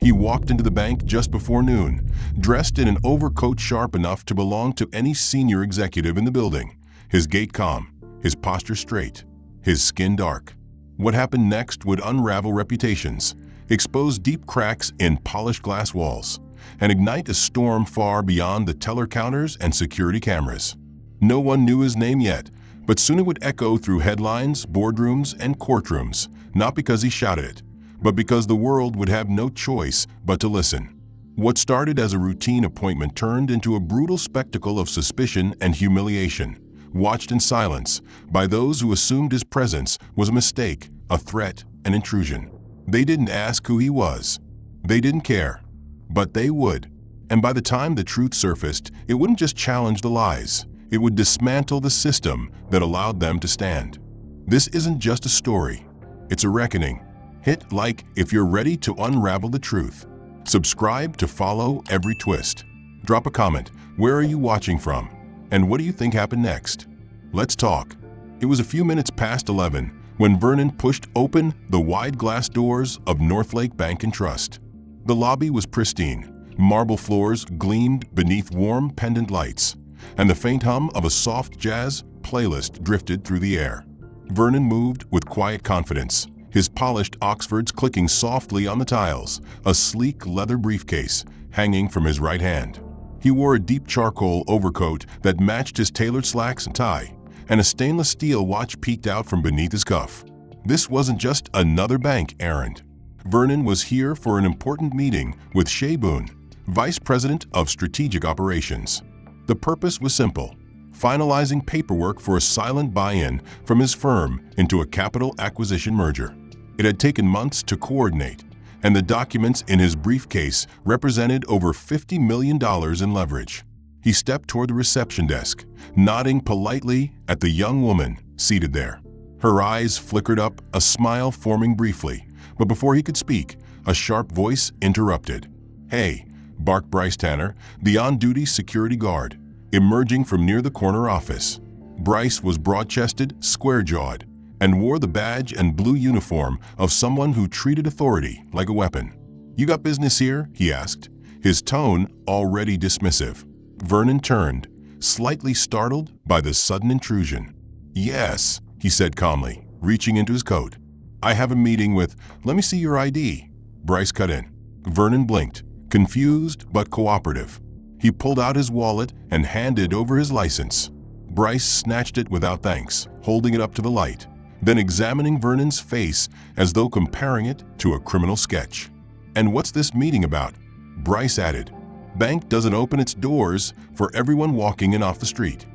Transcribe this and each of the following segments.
He walked into the bank just before noon, dressed in an overcoat sharp enough to belong to any senior executive in the building, his gait calm, his posture straight, his skin dark. What happened next would unravel reputations, expose deep cracks in polished glass walls, and ignite a storm far beyond the teller counters and security cameras. No one knew his name yet, but soon it would echo through headlines, boardrooms, and courtrooms, not because he shouted it, but because the world would have no choice but to listen. What started as a routine appointment turned into a brutal spectacle of suspicion and humiliation, watched in silence by those who assumed his presence was a mistake, a threat, an intrusion. They didn't ask who he was. They didn't care. But they would. And by the time the truth surfaced, it wouldn't just challenge the lies. It would dismantle the system that allowed them to stand. This isn't just a story. It's a reckoning. Hit like if you're ready to unravel the truth. Subscribe to follow every twist. Drop a comment. Where are you watching from? And what do you think happened next? Let's talk. It was a few minutes past 11 when Vernon pushed open the wide glass doors of Northlake Bank and Trust. The lobby was pristine. Marble floors gleamed beneath warm pendant lights, and the faint hum of a soft jazz playlist drifted through the air. Vernon moved with quiet confidence, his polished Oxfords clicking softly on the tiles, a sleek leather briefcase hanging from his right hand. He wore a deep charcoal overcoat that matched his tailored slacks and tie, and a stainless steel watch peeked out from beneath his cuff. This wasn't just another bank errand. Vernon was here for an important meeting with Shea Boone, Vice President of Strategic Operations. The purpose was simple: finalizing paperwork for a silent buy-in from his firm into a capital acquisition merger. It had taken months to coordinate, and the documents in his briefcase represented over $50 million in leverage. He stepped toward the reception desk, nodding politely at the young woman seated there. Her eyes flickered up, a smile forming briefly, but before he could speak, a sharp voice interrupted. "Hey," barked Bryce Tanner, the on-duty security guard, emerging from near the corner office. Bryce was broad-chested, square-jawed, and wore the badge and blue uniform of someone who treated authority like a weapon. "You got business here?" he asked, his tone already dismissive. Vernon turned, slightly startled by the sudden intrusion. "Yes," he said calmly, reaching into his coat. "I have a meeting with—" "Let me see your ID," Bryce cut in. Vernon blinked, confused but cooperative. He pulled out his wallet and handed over his license. Bryce snatched it without thanks, holding it up to the light, then examining Vernon's face as though comparing it to a criminal sketch. "And what's this meeting about?" Bryce added. "Bank doesn't open its doors for everyone walking in off the street."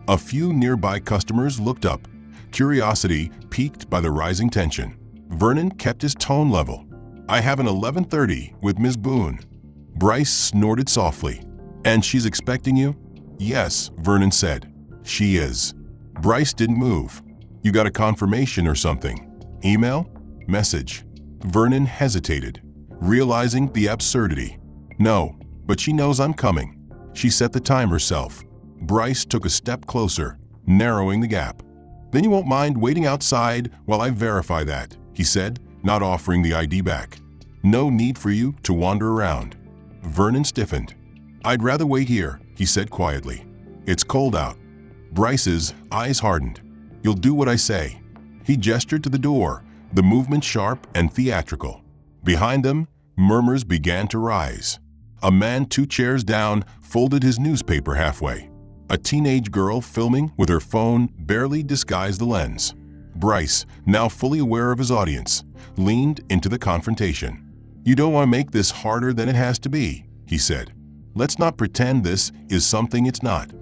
A few nearby customers looked up, curiosity piqued by the rising tension. Vernon kept his tone level. "I have an 11:30 with Ms. Boone." Bryce snorted softly. "And she's expecting you?" "Yes," Vernon said. "She is." Bryce didn't move. "You got a confirmation or something? Email? Message?" Vernon hesitated, realizing the absurdity. "No, but she knows I'm coming. She set the time herself." Bryce took a step closer, narrowing the gap. "Then you won't mind waiting outside while I verify that," he said, not offering the ID back. "No need for you to wander around." Vernon stiffened. "I'd rather wait here," he said quietly. "It's cold out." Bryce's eyes hardened. "You'll do what I say." He gestured to the door, the movement sharp and theatrical. Behind them, murmurs began to rise. A man 2 chairs down folded his newspaper halfway. A teenage girl filming with her phone barely disguised the lens. Bryce, now fully aware of his audience, leaned into the confrontation. "You don't want to make this harder than it has to be," he said. "Let's not pretend this is something it's not."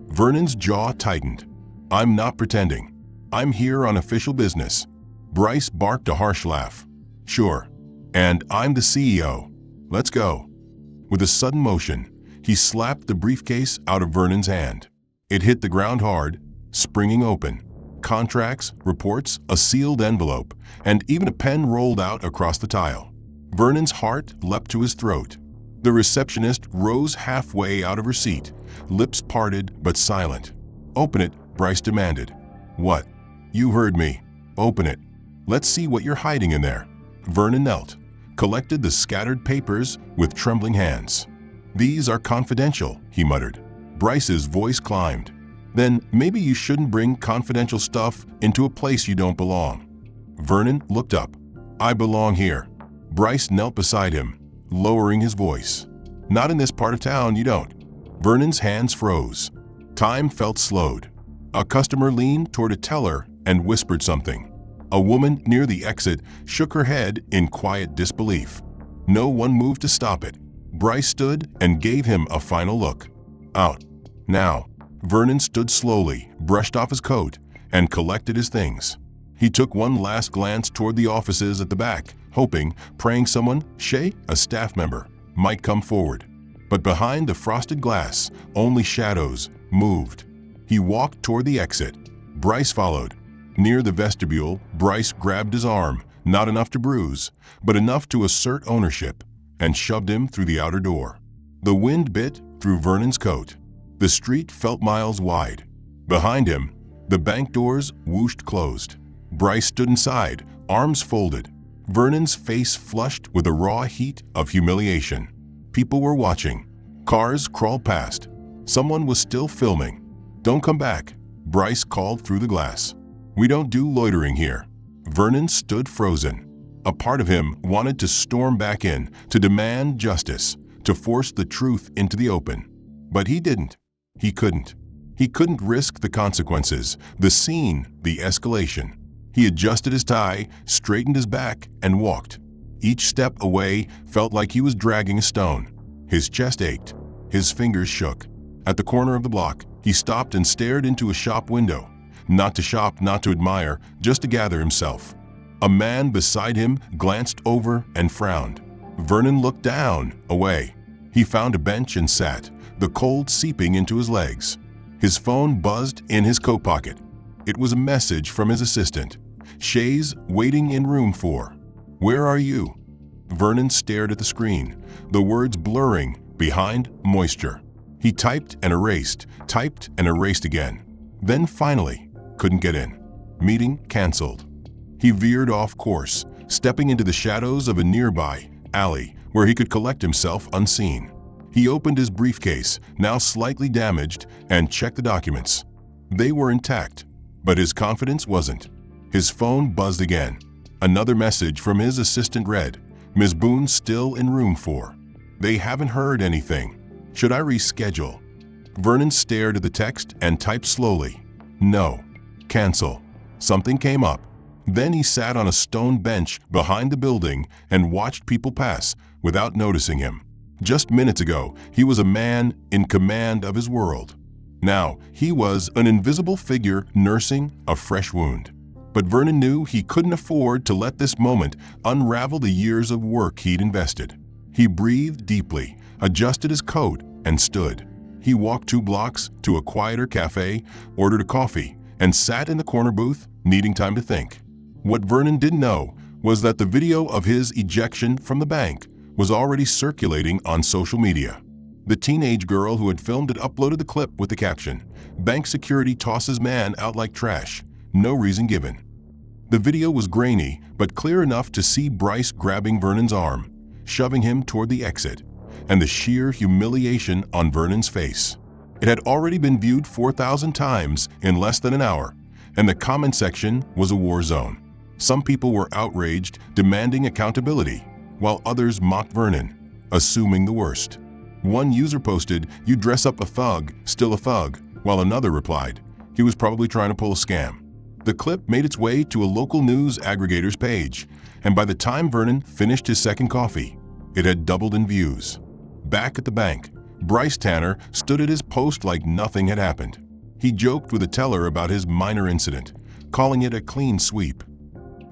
Vernon's jaw tightened. "I'm not pretending. I'm here on official business." Bryce barked a harsh laugh. "Sure. And I'm the CEO. Let's go." With a sudden motion, he slapped the briefcase out of Vernon's hand. It hit the ground hard, springing open. Contracts, reports, a sealed envelope, and even a pen rolled out across the tile. Vernon's heart leapt to his throat. The receptionist rose halfway out of her seat, lips parted but silent. "Open it," Bryce demanded. "What?" "You heard me. Open it. Let's see what you're hiding in there." Vernon knelt, collected the scattered papers with trembling hands. "These are confidential," he muttered. Bryce's voice climbed. "Then maybe you shouldn't bring confidential stuff into a place you don't belong." Vernon looked up. "I belong here." Bryce knelt beside him, lowering his voice. "Not in this part of town, you don't." Vernon's hands froze. Time felt slowed. A customer leaned toward a teller and whispered something. A woman near the exit shook her head in quiet disbelief. No one moved to stop it. Bryce stood and gave him a final look. "Out. Now." Vernon stood slowly, brushed off his coat, and collected his things. He took one last glance toward the offices at the back, hoping, praying someone, Shay, a staff member, might come forward. But behind the frosted glass, only shadows moved. He walked toward the exit. Bryce followed. Near the vestibule, Bryce grabbed his arm, not enough to bruise, but enough to assert ownership, and shoved him through the outer door. The wind bit through Vernon's coat. The street felt miles wide. Behind him, the bank doors whooshed closed. Bryce stood inside, arms folded. Vernon's face flushed with the raw heat of humiliation. People were watching. Cars crawled past. Someone was still filming. "Don't come back," Bryce called through the glass. "We don't do loitering here." Vernon stood frozen. A part of him wanted to storm back in, to demand justice, to force the truth into the open. But he didn't. He couldn't. He couldn't risk the consequences, the scene, the escalation. He adjusted his tie, straightened his back, and walked. Each step away felt like he was dragging a stone. His chest ached. His fingers shook. At the corner of the block, he stopped and stared into a shop window. Not to shop, not to admire, just to gather himself. A man beside him glanced over and frowned. Vernon looked down, away. He found a bench and sat, the cold seeping into his legs. His phone buzzed in his coat pocket. It was a message from his assistant. "Shay's waiting in room 4. Where are you?" Vernon stared at the screen, the words blurring behind moisture. He typed and erased again. Then finally, couldn't get in. Meeting canceled. He veered off course, stepping into the shadows of a nearby alley where he could collect himself unseen. He opened his briefcase, now slightly damaged, and checked the documents. They were intact, but his confidence wasn't. His phone buzzed again. Another message from his assistant read, "Ms. Boone's still in room 4. They haven't heard anything. Should I reschedule?" Vernon stared at the text and typed slowly, "No. Cancel." Something came up. Then he sat on a stone bench behind the building and watched people pass without noticing him. Just minutes ago, he was a man in command of his world. Now, he was an invisible figure nursing a fresh wound. But Vernon knew he couldn't afford to let this moment unravel the years of work he'd invested. He breathed deeply, adjusted his coat, and stood. He walked 2 blocks to a quieter cafe, ordered a coffee, and sat in the corner booth, needing time to think. What Vernon didn't know was that the video of his ejection from the bank was already circulating on social media. The teenage girl who had filmed it uploaded the clip with the caption, "Bank security tosses man out like trash. No reason given." The video was grainy, but clear enough to see Bryce grabbing Vernon's arm, shoving him toward the exit, and the sheer humiliation on Vernon's face. It had already been viewed 4,000 times in less than an hour, and the comment section was a war zone. Some people were outraged, demanding accountability, while others mocked Vernon, assuming the worst. One user posted, "You dress up a thug, still a thug," while another replied, "He was probably trying to pull a scam." The clip made its way to a local news aggregator's page, and by the time Vernon finished his second coffee, it had doubled in views. Back at the bank, Bryce Tanner stood at his post like nothing had happened. He joked with a teller about his minor incident, calling it a clean sweep.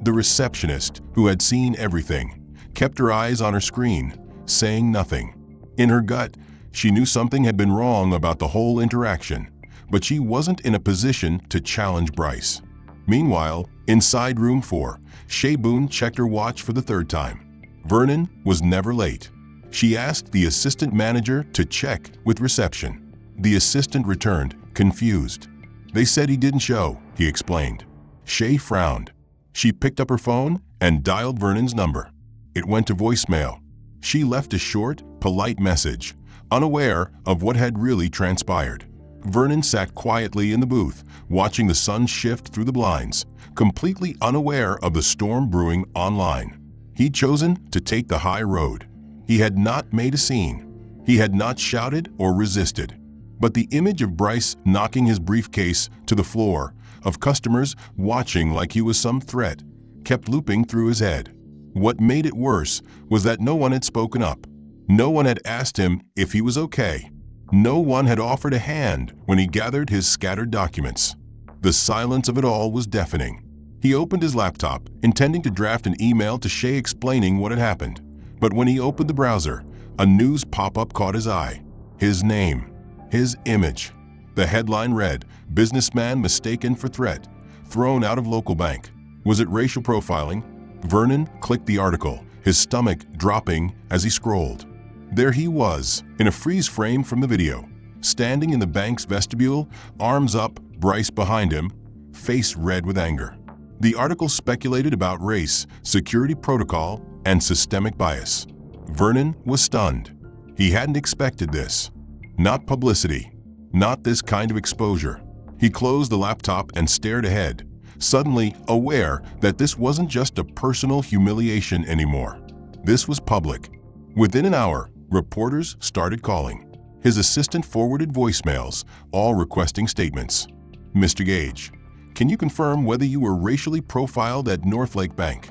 The receptionist, who had seen everything, kept her eyes on her screen, saying nothing. In her gut, she knew something had been wrong about the whole interaction, but she wasn't in a position to challenge Bryce. Meanwhile, inside room 4, Shay Boone checked her watch for the 3rd time. Vernon was never late. She asked the assistant manager to check with reception. The assistant returned, confused. "They said he didn't show," he explained. Shay frowned. She picked up her phone and dialed Vernon's number. It went to voicemail. She left a short, polite message, unaware of what had really transpired. Vernon sat quietly in the booth, watching the sun shift through the blinds, completely unaware of the storm brewing online. He'd chosen to take the high road. He had not made a scene. He had not shouted or resisted. But the image of Bryce knocking his briefcase to the floor, of customers watching like he was some threat, kept looping through his head. What made it worse was that no one had spoken up. No one had asked him if he was okay. No one had offered a hand when he gathered his scattered documents. The silence of it all was deafening. He opened his laptop, intending to draft an email to Shay explaining what had happened. But when he opened the browser, a news pop-up caught his eye. His name. His image. The headline read, "Businessman mistaken for threat. Thrown out of local bank." Was it racial profiling? Vernon clicked the article, his stomach dropping as he scrolled. There he was, in a freeze frame from the video, standing in the bank's vestibule, arms up, Bryce behind him, face red with anger. The article speculated about race, security protocol, and systemic bias. Vernon was stunned. He hadn't expected this. Not publicity. Not this kind of exposure. He closed the laptop and stared ahead, suddenly aware that this wasn't just a personal humiliation anymore. This was public. Within an hour, reporters started calling. His assistant forwarded voicemails, all requesting statements. "Mr. Gage, can you confirm whether you were racially profiled at Northlake Bank?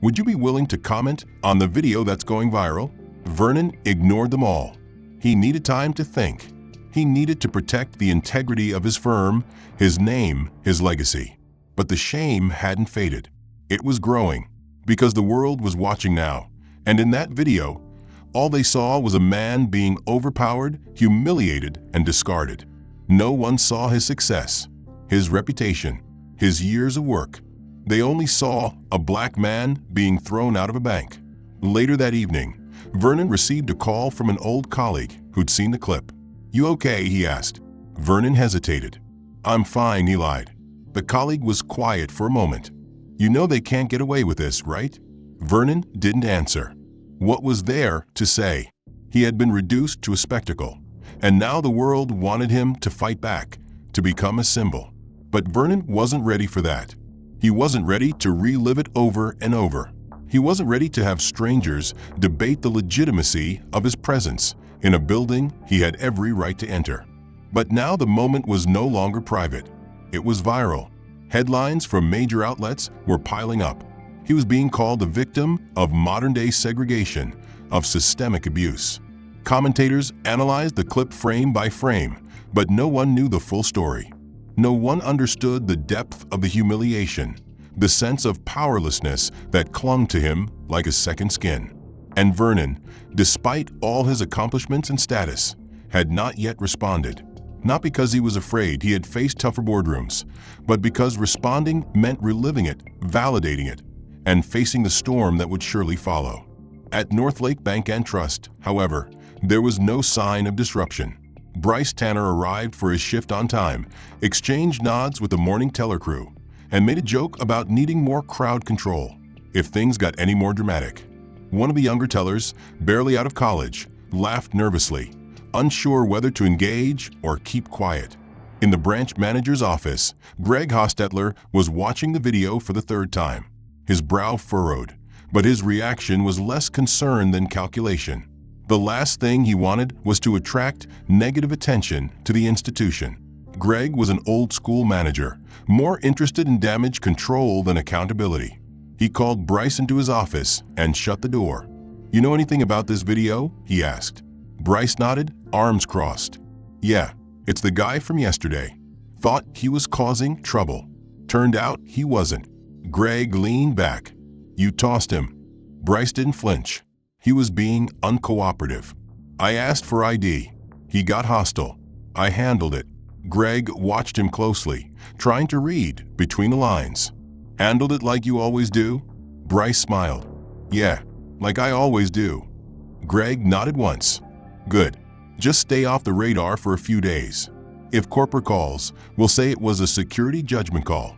Would you be willing to comment on the video that's going viral?" Vernon ignored them all. He needed time to think. He needed to protect the integrity of his firm, his name, his legacy. But the shame hadn't faded. It was growing, because the world was watching now. And in that video, all they saw was a man being overpowered, humiliated, and discarded. No one saw his success, his reputation, his years of work. They only saw a black man being thrown out of a bank. Later that evening, Vernon received a call from an old colleague who'd seen the clip. "You okay?" he asked. Vernon hesitated. "I'm fine," he lied. The colleague was quiet for a moment. "You know they can't get away with this, right?" Vernon didn't answer. What was there to say? He had been reduced to a spectacle, and now the world wanted him to fight back, to become a symbol. But Vernon wasn't ready for that. He wasn't ready to relive it over and over. He wasn't ready to have strangers debate the legitimacy of his presence in a building he had every right to enter. But now the moment was no longer private. It was viral. Headlines from major outlets were piling up. He was being called a victim of modern-day segregation, of systemic abuse. Commentators analyzed the clip frame by frame, but no one knew the full story. No one understood the depth of the humiliation, the sense of powerlessness that clung to him like a second skin. And Vernon, despite all his accomplishments and status, had not yet responded. Not because he was afraid he had faced tougher boardrooms, but because responding meant reliving it, validating it, and facing the storm that would surely follow. At Northlake Bank and Trust, however, there was no sign of disruption. Bryce Tanner arrived for his shift on time, exchanged nods with the morning teller crew, and made a joke about needing more crowd control if things got any more dramatic. One of the younger tellers, barely out of college, laughed nervously, unsure whether to engage or keep quiet. In the branch manager's office, Greg Hostetler was watching the video for the third time. His brow furrowed, but his reaction was less concern than calculation. The last thing he wanted was to attract negative attention to the institution. Greg was an old-school manager, more interested in damage control than accountability. He called Bryce into his office and shut the door. "You know anything about this video?" he asked. Bryce nodded, arms crossed. "Yeah, it's the guy from yesterday. Thought he was causing trouble. Turned out he wasn't." Greg leaned back. "You tossed him." Bryce didn't flinch. He was being uncooperative. "I asked for ID. He got hostile. I handled it." Greg watched him closely, trying to read between the lines. "Handled it like you always do?" Bryce smiled. "Yeah, like I always do." Greg nodded once. "Good. Just stay off the radar for a few days. If corporate calls, we'll say it was a security judgment call."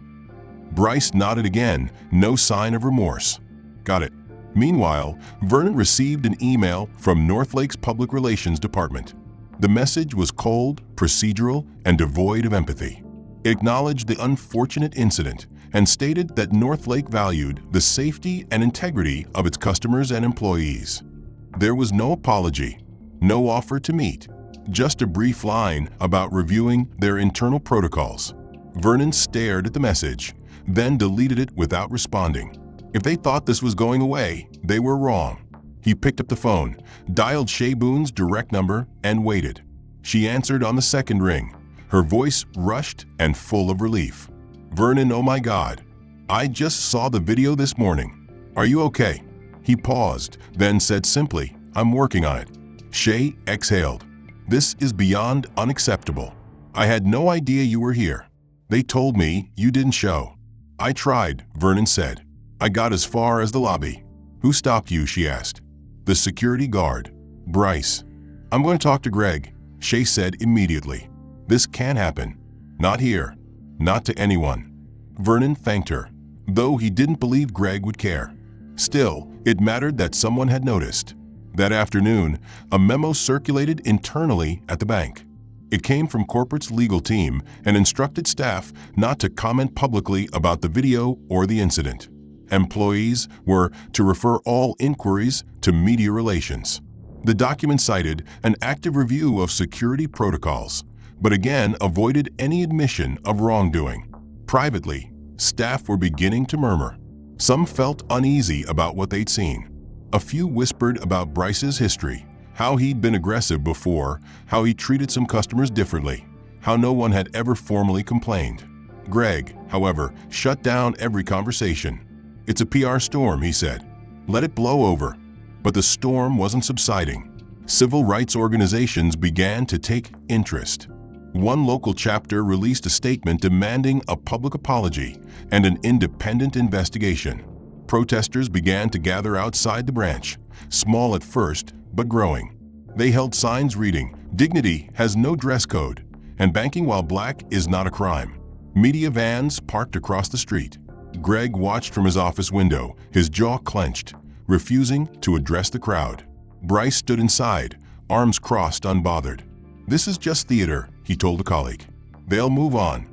Bryce nodded again, no sign of remorse. "Got it. Meanwhile, Vernon received an email from Northlake's Public Relations Department. The message was cold, procedural, and devoid of empathy. It acknowledged the unfortunate incident and stated that Northlake valued the safety and integrity of its customers and employees. There was no apology, no offer to meet, just a brief line about reviewing their internal protocols. Vernon stared at the message, then deleted it without responding. If they thought this was going away, they were wrong. He picked up the phone, dialed Shea Boone's direct number, and waited. She answered on the second ring, her voice rushed and full of relief. "Vernon, oh my God. I just saw the video this morning. Are you okay?" He paused, then said simply, "I'm working on it." Shea exhaled. "This is beyond unacceptable. I had no idea you were here. They told me you didn't show." "I tried," Vernon said. "I got as far as the lobby." "Who stopped you?" she asked. "The security guard. Bryce." "I'm going to talk to Greg," Shea said immediately. "This can't happen. Not here. Not to anyone." Vernon thanked her, though he didn't believe Greg would care. Still, it mattered that someone had noticed. That afternoon, a memo circulated internally at the bank. It came from corporate's legal team and instructed staff not to comment publicly about the video or the incident. Employees were to refer all inquiries to media relations. The document cited an active review of security protocols, but again avoided any admission of wrongdoing. Privately, staff were beginning to murmur. Some felt uneasy about what they'd seen. A few whispered about Bryce's history, how he'd been aggressive before, how he treated some customers differently, how no one had ever formally complained. Greg, however, shut down every conversation. "It's a PR storm," he said. "Let it blow over." But the storm wasn't subsiding. Civil rights organizations began to take interest. One local chapter released a statement demanding a public apology and an independent investigation. Protesters began to gather outside the branch, small at first, but growing. They held signs reading, "Dignity has no dress code," and "Banking while black is not a crime." Media vans parked across the street. Greg watched from his office window, his jaw clenched, refusing to address the crowd. Bryce stood inside, arms crossed, unbothered. "This is just theater," he told a colleague. "They'll move on."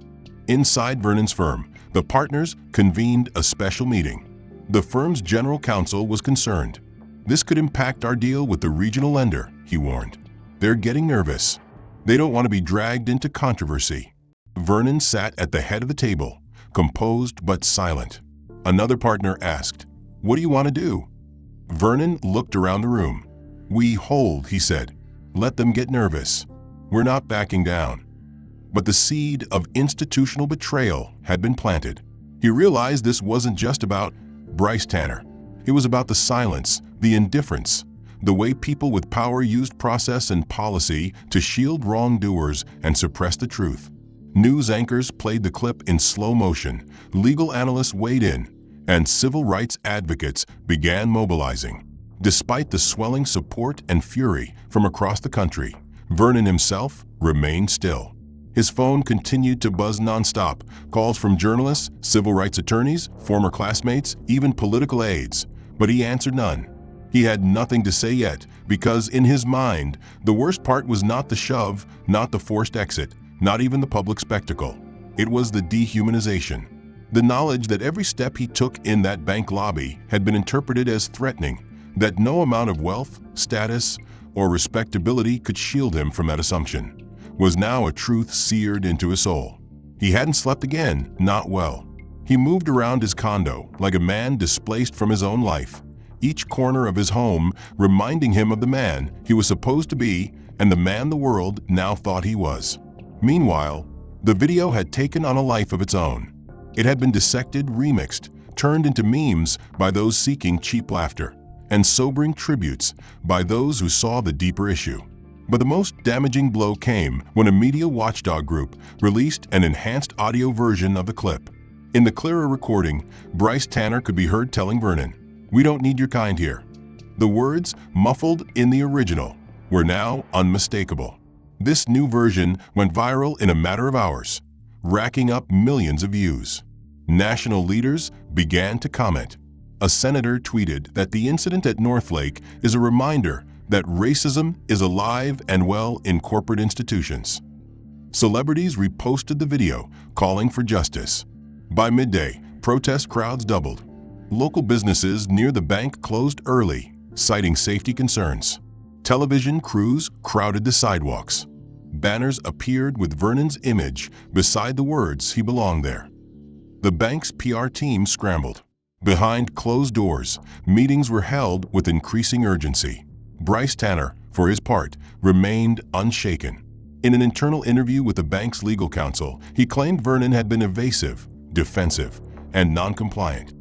Inside Vernon's firm, the partners convened a special meeting. The firm's general counsel was concerned. "This could impact our deal with the regional lender," he warned. "They're getting nervous. They don't want to be dragged into controversy." Vernon sat at the head of the table, composed but silent. Another partner asked, "What do you want to do?" Vernon looked around the room. "We hold," he said. "Let them get nervous. We're not backing down." But the seed of institutional betrayal had been planted. He realized this wasn't just about Bryce Tanner. It was about the silence, the indifference, the way people with power used process and policy to shield wrongdoers and suppress the truth. News anchors played the clip in slow motion, legal analysts weighed in, and civil rights advocates began mobilizing. Despite the swelling support and fury from across the country, Vernon himself remained still. His phone continued to buzz nonstop, calls from journalists, civil rights attorneys, former classmates, even political aides, but he answered none. He had nothing to say yet, because in his mind, the worst part was not the shove, not the forced exit, not even the public spectacle. It was the dehumanization. The knowledge that every step he took in that bank lobby had been interpreted as threatening, that no amount of wealth, status, or respectability could shield him from that assumption, was now a truth seared into his soul. He hadn't slept again, not well. He moved around his condo like a man displaced from his own life, each corner of his home reminding him of the man he was supposed to be and the man the world now thought he was. Meanwhile, the video had taken on a life of its own. It had been dissected, remixed, turned into memes by those seeking cheap laughter, and sobering tributes by those who saw the deeper issue. But the most damaging blow came when a media watchdog group released an enhanced audio version of the clip. In the clearer recording, Bryce Tanner could be heard telling Vernon, "We don't need your kind here." The words, muffled in the original, were now unmistakable. This new version went viral in a matter of hours, racking up millions of views. National leaders began to comment. a senator tweeted that the incident at Northlake is a reminder that racism is alive and well in corporate institutions. Celebrities reposted the video, calling for justice. By midday, protest crowds doubled. Local businesses near the bank closed early, citing safety concerns. Television crews crowded the sidewalks. Banners appeared with Vernon's image beside the words he belonged there. The bank's PR team scrambled. Behind closed doors, meetings were held with increasing urgency. Bryce Tanner, for his part, remained unshaken. In an internal interview with the bank's legal counsel, he claimed Vernon had been evasive, defensive, and non-compliant.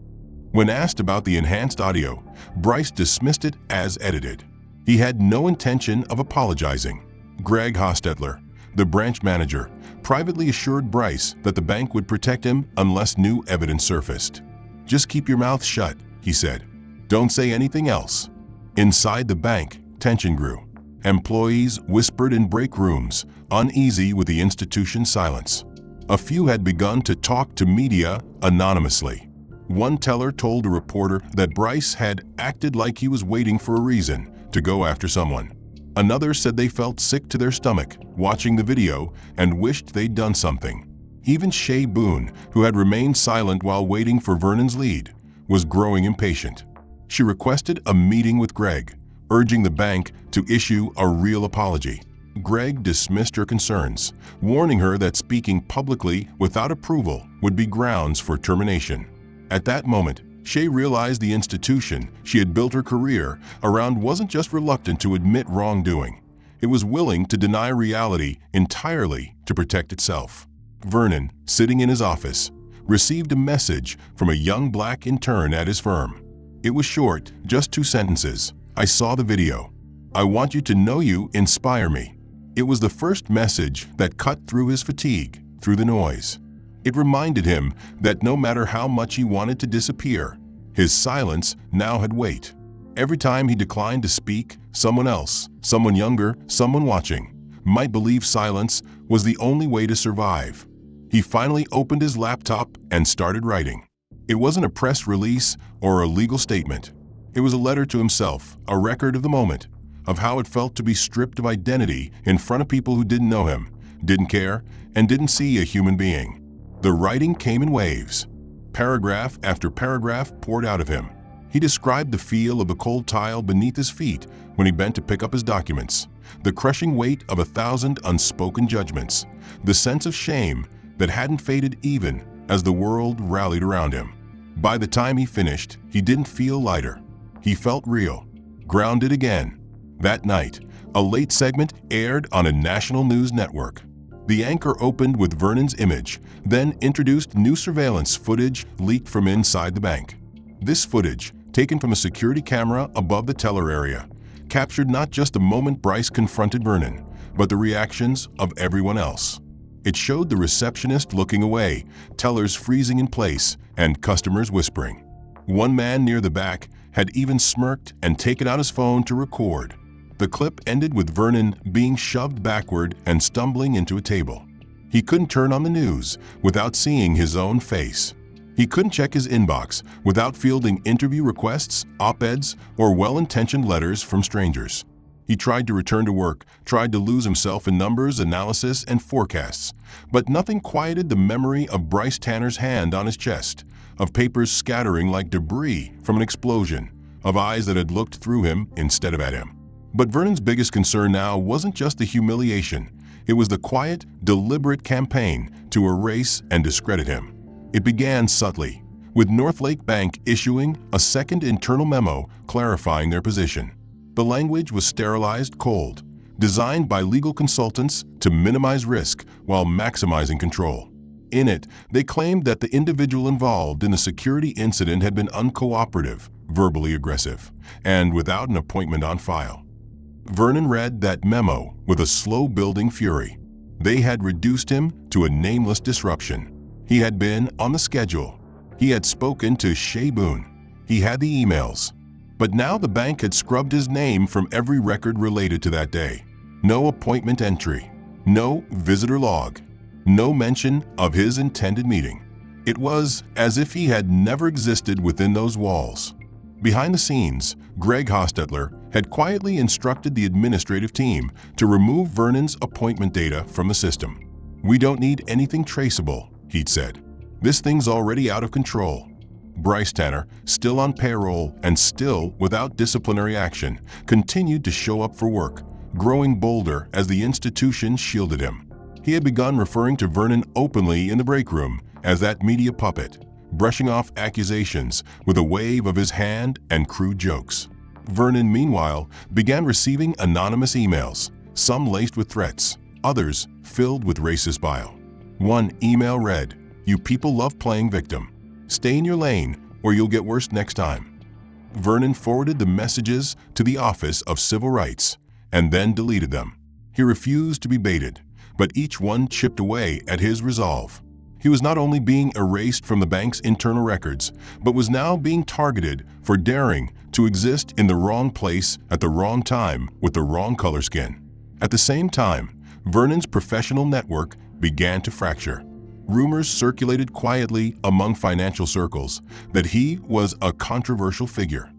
When asked about the enhanced audio, Bryce dismissed it as edited. He had no intention of apologizing. Greg Hostetler, the branch manager, privately assured Bryce that the bank would protect him unless new evidence surfaced. "Just keep your mouth shut," he said. "Don't say anything else." Inside the bank, tension grew. Employees whispered in break rooms, uneasy with the institution's silence. A few had begun to talk to media anonymously. One teller told a reporter that Bryce had acted like he was waiting for a reason to go after someone. Another said they felt sick to their stomach watching the video and wished they'd done something. Even Shay Boone, who had remained silent while waiting for Vernon's lead, was growing impatient. She requested a meeting with Greg, urging the bank to issue a real apology. Greg dismissed her concerns, warning her that speaking publicly without approval would be grounds for termination. At that moment, Shay realized the institution she had built her career around wasn't just reluctant to admit wrongdoing. It was willing to deny reality entirely to protect itself. Vernon, sitting in his office, received a message from a young black intern at his firm. It was short, just 2 sentences. "I saw the video. I want you to know you inspire me." It was the first message that cut through his fatigue, through the noise. It reminded him that no matter how much he wanted to disappear, his silence now had weight. Every time he declined to speak, someone else, someone younger, someone watching, might believe silence was the only way to survive. He finally opened his laptop and started writing. It wasn't a press release or a legal statement. It was a letter to himself, a record of the moment, of how it felt to be stripped of identity in front of people who didn't know him, didn't care, and didn't see a human being. The writing came in waves. Paragraph after paragraph poured out of him. He described the feel of the cold tile beneath his feet when he bent to pick up his documents, the crushing weight of 1,000 unspoken judgments, the sense of shame that hadn't faded even as the world rallied around him. By the time he finished, he didn't feel lighter. He felt real, grounded again. That night, a late segment aired on a national news network. The anchor opened with Vernon's image, then introduced new surveillance footage leaked from inside the bank. This footage, taken from a security camera above the teller area, captured not just the moment Bryce confronted Vernon, but the reactions of everyone else. It showed the receptionist looking away, tellers freezing in place, and customers whispering. One man near the back had even smirked and taken out his phone to record. The clip ended with Vernon being shoved backward and stumbling into a table. He couldn't turn on the news without seeing his own face. He couldn't check his inbox without fielding interview requests, op-eds, or well-intentioned letters from strangers. He tried to return to work, tried to lose himself in numbers, analysis, and forecasts, but nothing quieted the memory of Bryce Tanner's hand on his chest, of papers scattering like debris from an explosion, of eyes that had looked through him instead of at him. But Vernon's biggest concern now wasn't just the humiliation. It was the quiet, deliberate campaign to erase and discredit him. It began subtly, with Northlake Bank issuing a second internal memo clarifying their position. The language was sterilized cold, designed by legal consultants to minimize risk while maximizing control. In it, they claimed that the individual involved in the security incident had been uncooperative, verbally aggressive, and without an appointment on file. Vernon read that memo with a slow-building fury. They had reduced him to a nameless disruption. He had been on the schedule. He had spoken to Shay Boone. He had the emails. But now the bank had scrubbed his name from every record related to that day. No appointment entry. No visitor log. No mention of his intended meeting. It was as if he had never existed within those walls. Behind the scenes, Greg Hostetler had quietly instructed the administrative team to remove Vernon's appointment data from the system. "We don't need anything traceable," he'd said. "This thing's already out of control." Bryce Tanner, still on payroll and still without disciplinary action, continued to show up for work, growing bolder as the institution shielded him. He had begun referring to Vernon openly in the break room as that media puppet, brushing off accusations with a wave of his hand and crude jokes. Vernon, meanwhile, began receiving anonymous emails, some laced with threats, others filled with racist bile. One email read, "You people love playing victim. Stay in your lane or you'll get worse next time." Vernon forwarded the messages to the Office of Civil Rights and then deleted them. He refused to be baited, but each one chipped away at his resolve. He was not only being erased from the bank's internal records, but was now being targeted for daring to exist in the wrong place at the wrong time with the wrong color skin. At the same time, Vernon's professional network began to fracture. Rumors circulated quietly among financial circles that he was a controversial figure.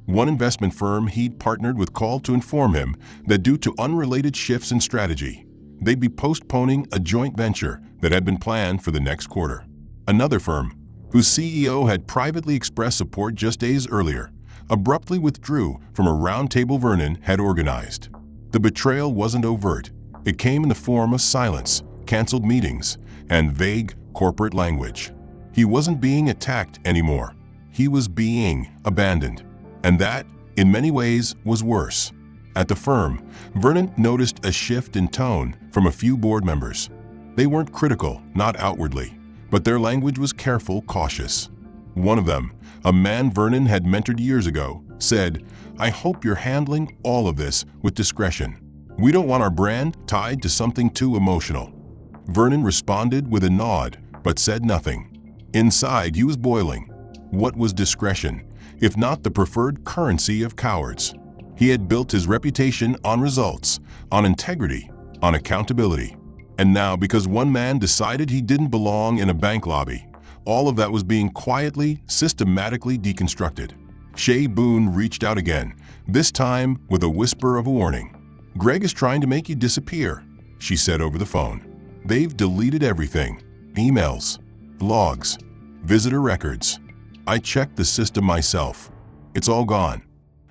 One investment firm he'd partnered with called to inform him that due to unrelated shifts in strategy, they'd be postponing a joint venture that had been planned for the next quarter. Another firm, whose CEO had privately expressed support just days earlier, abruptly withdrew from a roundtable Vernon had organized. The betrayal wasn't overt. It came in the form of silence, canceled meetings, and vague corporate language. He wasn't being attacked anymore. He was being abandoned. And that, in many ways, was worse. At the firm, Vernon noticed a shift in tone from a few board members. They weren't critical, not outwardly, but their language was careful, cautious. One of them, a man Vernon had mentored years ago, said, "I hope you're handling all of this with discretion. We don't want our brand tied to something too emotional." Vernon responded with a nod, but said nothing. Inside, he was boiling. What was discretion, if not the preferred currency of cowards? He had built his reputation on results, on integrity, on accountability. And now, because one man decided he didn't belong in a bank lobby, all of that was being quietly, systematically deconstructed. Shay Boone reached out again, this time with a whisper of a warning. "Greg is trying to make you disappear," she said over the phone. "They've deleted everything. Emails, logs, visitor records. I checked the system myself. It's all gone."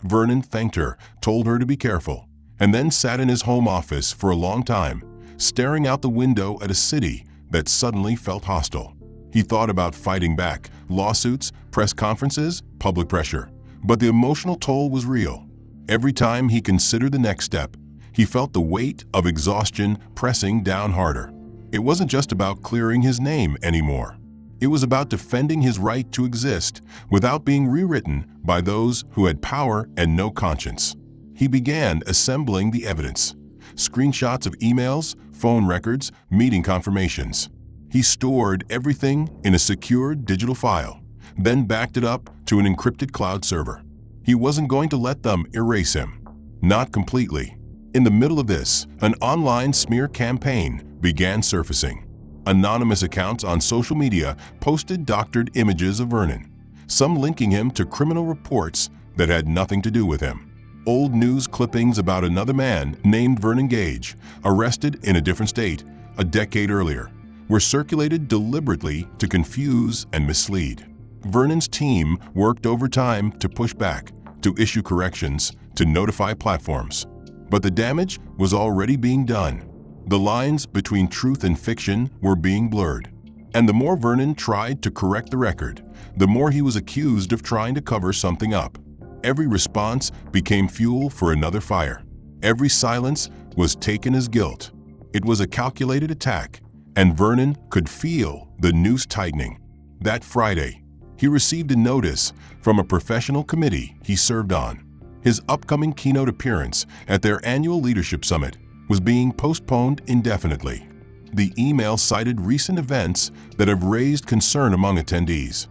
Vernon thanked her, told her to be careful, and then sat in his home office for a long time, staring out the window at a city that suddenly felt hostile. He thought about fighting back, lawsuits, press conferences, public pressure. But the emotional toll was real. Every time he considered the next step, he felt the weight of exhaustion pressing down harder. It wasn't just about clearing his name anymore. It was about defending his right to exist without being rewritten by those who had power and no conscience. He began assembling the evidence. Screenshots of emails, phone records, meeting confirmations. He stored everything in a secure digital file, then backed it up to an encrypted cloud server. He wasn't going to let them erase him. Not completely. In the middle of this, an online smear campaign began surfacing. Anonymous accounts on social media posted doctored images of Vernon, some linking him to criminal reports that had nothing to do with him. Old news clippings about another man named Vernon Gage, arrested in a different state a decade earlier, were circulated deliberately to confuse and mislead. Vernon's team worked overtime to push back, to issue corrections, to notify platforms. But the damage was already being done. The lines between truth and fiction were being blurred. And the more Vernon tried to correct the record, the more he was accused of trying to cover something up. Every response became fuel for another fire. Every silence was taken as guilt. It was a calculated attack, and Vernon could feel the noose tightening. That Friday, he received a notice from a professional committee he served on. His upcoming keynote appearance at their annual leadership summit was being postponed indefinitely. The email cited recent events that have raised concern among attendees.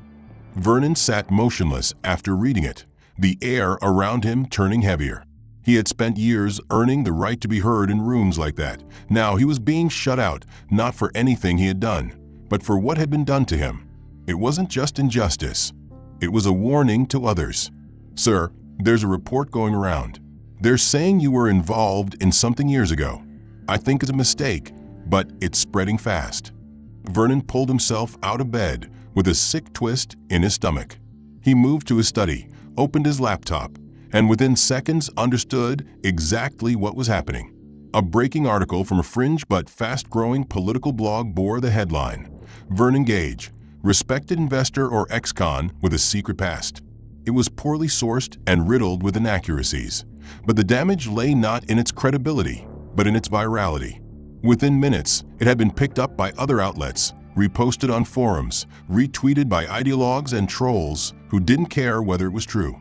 Vernon sat motionless after reading it, the air around him turning heavier. He had spent years earning the right to be heard in rooms like that. Now he was being shut out, not for anything he had done, but for what had been done to him. It wasn't just injustice. It was a warning to others. "Sir, there's a report going around. They're saying you were involved in something years ago. I think it's a mistake, but it's spreading fast." Vernon pulled himself out of bed with a sick twist in his stomach. He moved to his study, opened his laptop, and within seconds understood exactly what was happening. A breaking article from a fringe but fast-growing political blog bore the headline, "Vernon Gage, respected investor or ex-con with a secret past." It was poorly sourced and riddled with inaccuracies, but the damage lay not in its credibility, but in its virality. Within minutes, it had been picked up by other outlets, reposted on forums, retweeted by ideologues and trolls who didn't care whether it was true.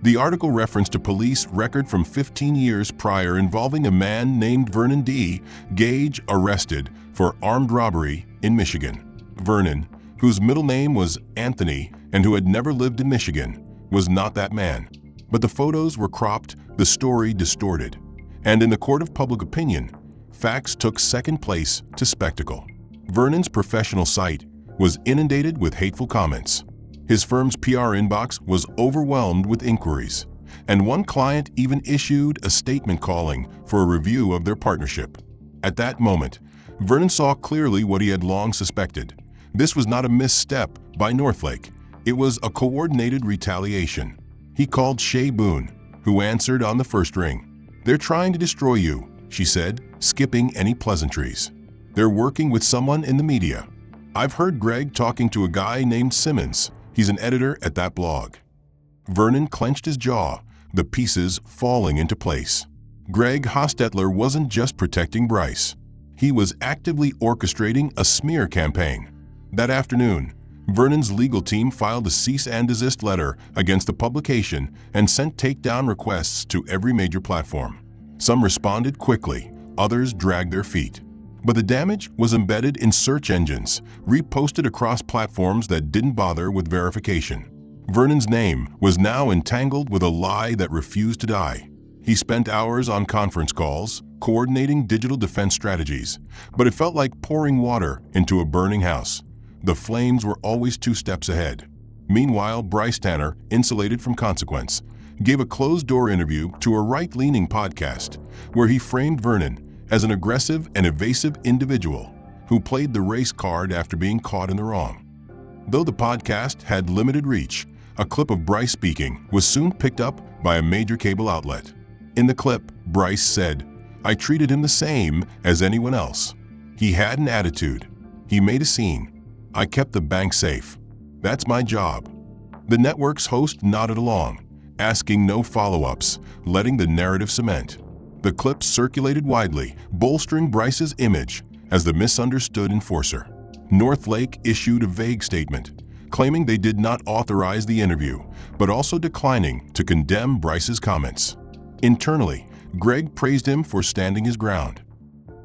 The article referenced a police record from 15 years prior involving a man named Vernon D. Gage arrested for armed robbery in Michigan. Vernon, whose middle name was Anthony and who had never lived in Michigan, was not that man. But the photos were cropped, the story distorted. And in the court of public opinion, facts took second place to spectacle. Vernon's professional site was inundated with hateful comments. His firm's PR inbox was overwhelmed with inquiries, and one client even issued a statement calling for a review of their partnership. At that moment, Vernon saw clearly what he had long suspected. This was not a misstep by Northlake. It was a coordinated retaliation. He called Shay Boone, who answered on the first ring. "They're trying to destroy you," she said, skipping any pleasantries. "They're working with someone in the media. I've heard Greg talking to a guy named Simmons. He's an editor at that blog." Vernon clenched his jaw, the pieces falling into place. Greg Hostetler wasn't just protecting Bryce. He was actively orchestrating a smear campaign. That afternoon, Vernon's legal team filed a cease and desist letter against the publication and sent takedown requests to every major platform. Some responded quickly, others dragged their feet. But the damage was embedded in search engines, reposted across platforms that didn't bother with verification. Vernon's name was now entangled with a lie that refused to die. He spent hours on conference calls, coordinating digital defense strategies, but it felt like pouring water into a burning house. The flames were always 2 steps ahead. Meanwhile, Bryce Tanner, insulated from consequence, gave a closed-door interview to a right-leaning podcast where he framed Vernon as an aggressive and evasive individual who played the race card after being caught in the wrong. Though the podcast had limited reach, a clip of Bryce speaking was soon picked up by a major cable outlet. In the clip, Bryce said, "I treated him the same as anyone else. He had an attitude. He made a scene. I kept the bank safe. That's my job." The network's host nodded along, asking no follow-ups, letting the narrative cement. The clip circulated widely, bolstering Bryce's image as the misunderstood enforcer. Northlake issued a vague statement, claiming they did not authorize the interview, but also declining to condemn Bryce's comments. Internally, Greg praised him for standing his ground.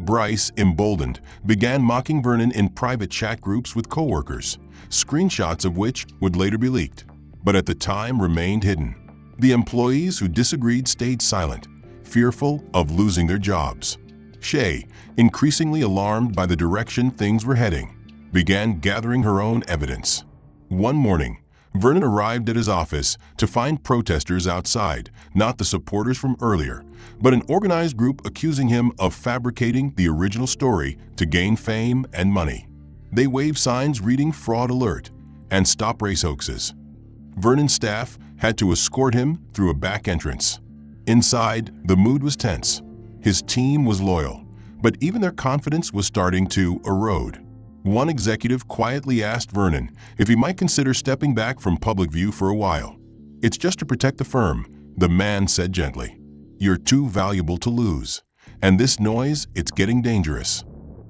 Bryce, emboldened, began mocking Vernon in private chat groups with coworkers, screenshots of which would later be leaked, but at the time remained hidden. The employees who disagreed stayed silent, fearful of losing their jobs. Shay, increasingly alarmed by the direction things were heading, began gathering her own evidence. One morning, Vernon arrived at his office to find protesters outside, not the supporters from earlier, but an organized group accusing him of fabricating the original story to gain fame and money. They waved signs reading "Fraud Alert" and "Stop Race Hoaxes." Vernon's staff had to escort him through a back entrance. Inside, the mood was tense. His team was loyal, but even their confidence was starting to erode. One executive quietly asked Vernon if he might consider stepping back from public view for a while. "It's just to protect the firm," the man said gently. "You're too valuable to lose. And this noise, it's getting dangerous."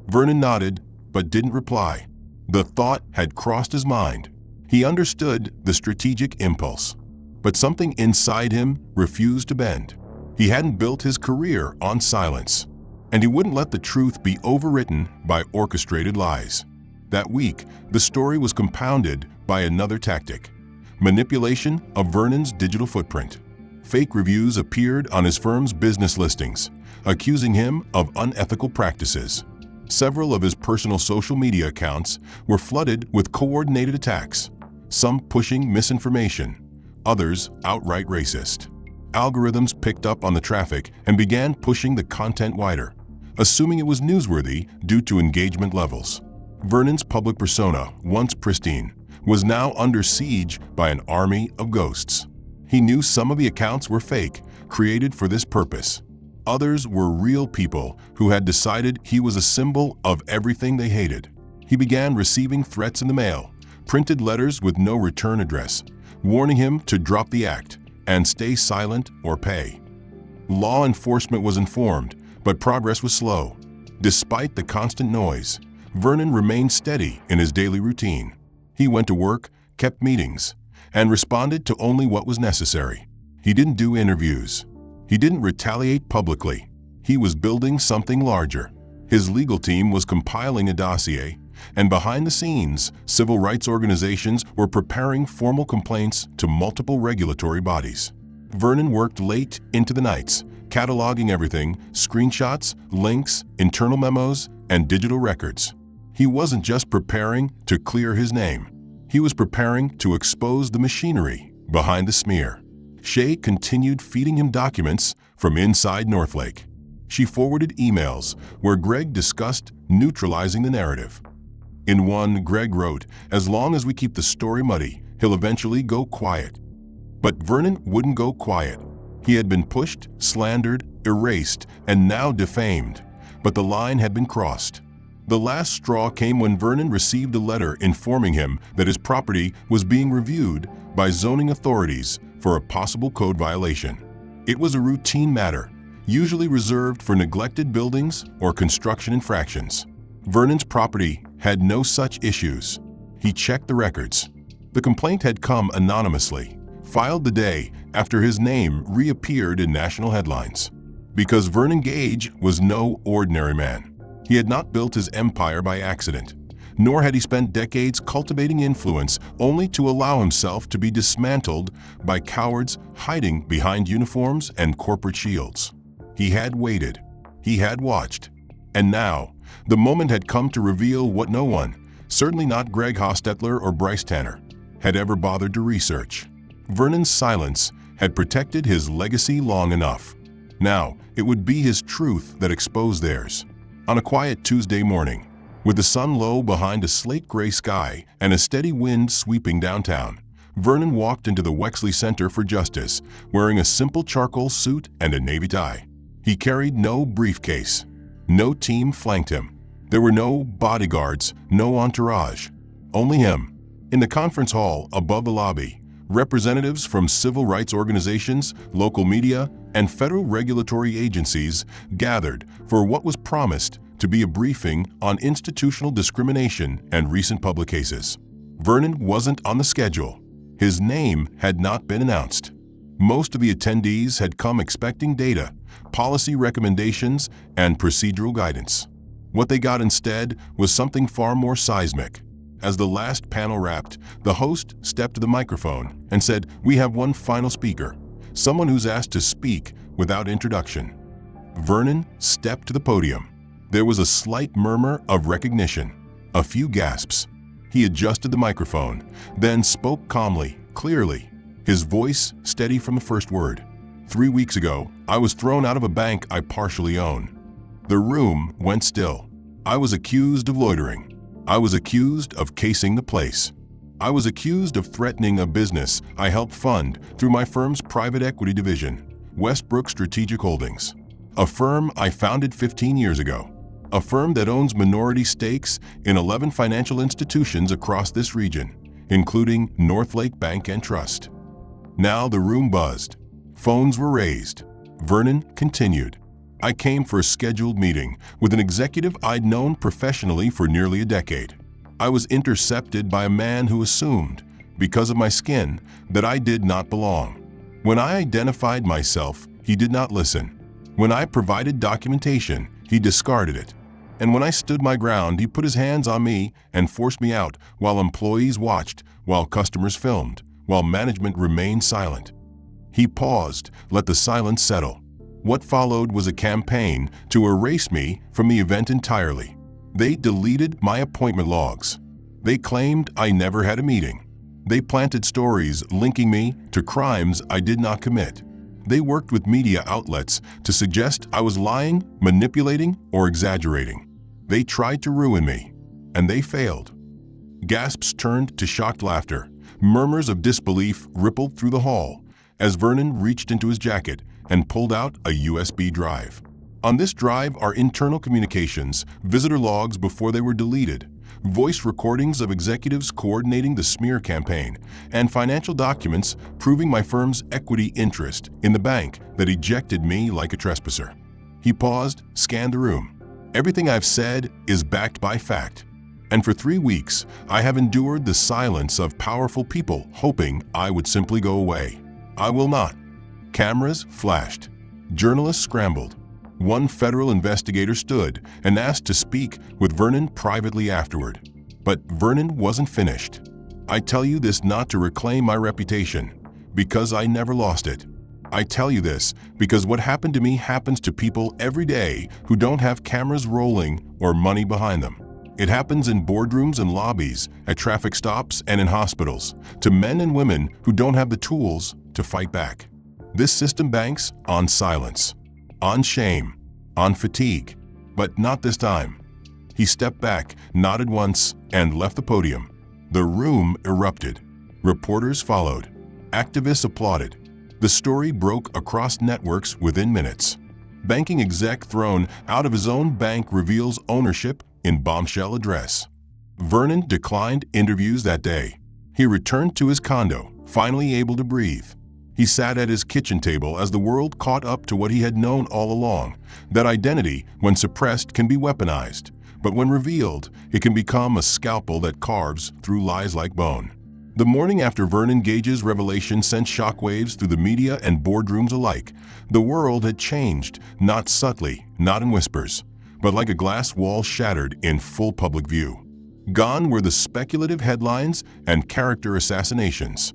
Vernon nodded, but didn't reply. The thought had crossed his mind. He understood the strategic impulse. But something inside him refused to bend. He hadn't built his career on silence, and he wouldn't let the truth be overwritten by orchestrated lies. That week, the story was compounded by another tactic: manipulation of Vernon's digital footprint. Fake reviews appeared on his firm's business listings, accusing him of unethical practices. Several of his personal social media accounts were flooded with coordinated attacks, some pushing misinformation, others outright racist. Algorithms picked up on the traffic and began pushing the content wider, assuming it was newsworthy due to engagement levels. Vernon's public persona, once pristine, was now under siege by an army of ghosts. He knew some of the accounts were fake, created for this purpose. Others were real people who had decided he was a symbol of everything they hated. He began receiving threats in the mail, printed letters with no return address, warning him to drop the act and stay silent or pay. Law enforcement was informed, but progress was slow. Despite the constant noise, Vernon remained steady in his daily routine. He went to work, kept meetings, and responded to only what was necessary. He didn't do interviews. He didn't retaliate publicly. He was building something larger. His legal team was compiling a dossier, and behind the scenes, civil rights organizations were preparing formal complaints to multiple regulatory bodies. Vernon worked late into the nights, cataloging everything: screenshots, links, internal memos, and digital records. He wasn't just preparing to clear his name. He was preparing to expose the machinery behind the smear. Shay continued feeding him documents from inside Northlake. She forwarded emails where Greg discussed neutralizing the narrative. In one, Greg wrote, "As long as we keep the story muddy, he'll eventually go quiet." But Vernon wouldn't go quiet. He had been pushed, slandered, erased, and now defamed. But the line had been crossed. The last straw came when Vernon received a letter informing him that his property was being reviewed by zoning authorities for a possible code violation. It was a routine matter, usually reserved for neglected buildings or construction infractions. Vernon's property had no such issues. He checked the records. The complaint had come anonymously, filed the day after his name reappeared in national headlines. Because Vernon Gage was no ordinary man. He had not built his empire by accident, nor had he spent decades cultivating influence only to allow himself to be dismantled by cowards hiding behind uniforms and corporate shields. He had waited. He had watched. And now, the moment had come to reveal what no one, certainly not Greg Hostetler or Bryce Tanner, had ever bothered to research. Vernon's silence had protected his legacy long enough. Now, it would be his truth that exposed theirs. On a quiet Tuesday morning, with the sun low behind a slate-gray sky and a steady wind sweeping downtown, Vernon walked into the Wexley Center for Justice wearing a simple charcoal suit and a navy tie. He carried no briefcase. No team flanked him. There were no bodyguards, no entourage. Only him. In the conference hall above the lobby, representatives from civil rights organizations, local media, and federal regulatory agencies gathered for what was promised to be a briefing on institutional discrimination and recent public cases. Vernon wasn't on the schedule. His name had not been announced. Most of the attendees had come expecting data, policy recommendations, and procedural guidance. What they got instead was something far more seismic. As the last panel wrapped, the host stepped to the microphone and said, "We have one final speaker, someone who's asked to speak without introduction." Vernon stepped to the podium. There was a slight murmur of recognition, a few gasps. He adjusted the microphone, then spoke calmly, clearly, his voice steady from the first word. 3 weeks ago, I was thrown out of a bank I partially own. The room went still. I was accused of loitering. I was accused of casing the place. I was accused of threatening a business I helped fund through my firm's private equity division, Westbrook Strategic Holdings, a firm I founded 15 years ago, a firm that owns minority stakes in 11 financial institutions across this region, including Northlake Bank and Trust. Now the room buzzed. Phones were raised. Vernon continued. I came for a scheduled meeting with an executive I'd known professionally for nearly a decade. I was intercepted by a man who assumed, because of my skin, that I did not belong. When I identified myself, he did not listen. When I provided documentation, he discarded it. And when I stood my ground, he put his hands on me and forced me out while employees watched, while customers filmed, while management remained silent. He paused, let the silence settle. What followed was a campaign to erase me from the event entirely. They deleted my appointment logs. They claimed I never had a meeting. They planted stories linking me to crimes I did not commit. They worked with media outlets to suggest I was lying, manipulating, or exaggerating. They tried to ruin me, and they failed. Gasps turned to shocked laughter. Murmurs of disbelief rippled through the hall as Vernon reached into his jacket and pulled out a USB drive. On this drive are internal communications, visitor logs before they were deleted, voice recordings of executives coordinating the smear campaign, and financial documents proving my firm's equity interest in the bank that ejected me like a trespasser. He paused, scanned the room. Everything I've said is backed by fact. And for 3 weeks, I have endured the silence of powerful people hoping I would simply go away. I will not. Cameras flashed. Journalists scrambled. One federal investigator stood and asked to speak with Vernon privately afterward. But Vernon wasn't finished. I tell you this not to reclaim my reputation, because I never lost it. I tell you this because what happened to me happens to people every day who don't have cameras rolling or money behind them. It happens in boardrooms and lobbies, at traffic stops and in hospitals, to men and women who don't have the tools to fight back. This system banks on silence, on shame, on fatigue, but not this time. He stepped back, nodded once, and left the podium. The room erupted. Reporters followed. Activists applauded. The story broke across networks within minutes. Banking exec thrown out of his own bank reveals ownership in bombshell address. Vernon declined interviews that day. He returned to his condo, finally able to breathe. He sat at his kitchen table as the world caught up to what he had known all along, that identity, when suppressed, can be weaponized, but when revealed, it can become a scalpel that carves through lies like bone. The morning after Vernon Gage's revelation sent shockwaves through the media and boardrooms alike. The world had changed, not subtly, not in whispers, but like a glass wall shattered in full public view. Gone were the speculative headlines and character assassinations.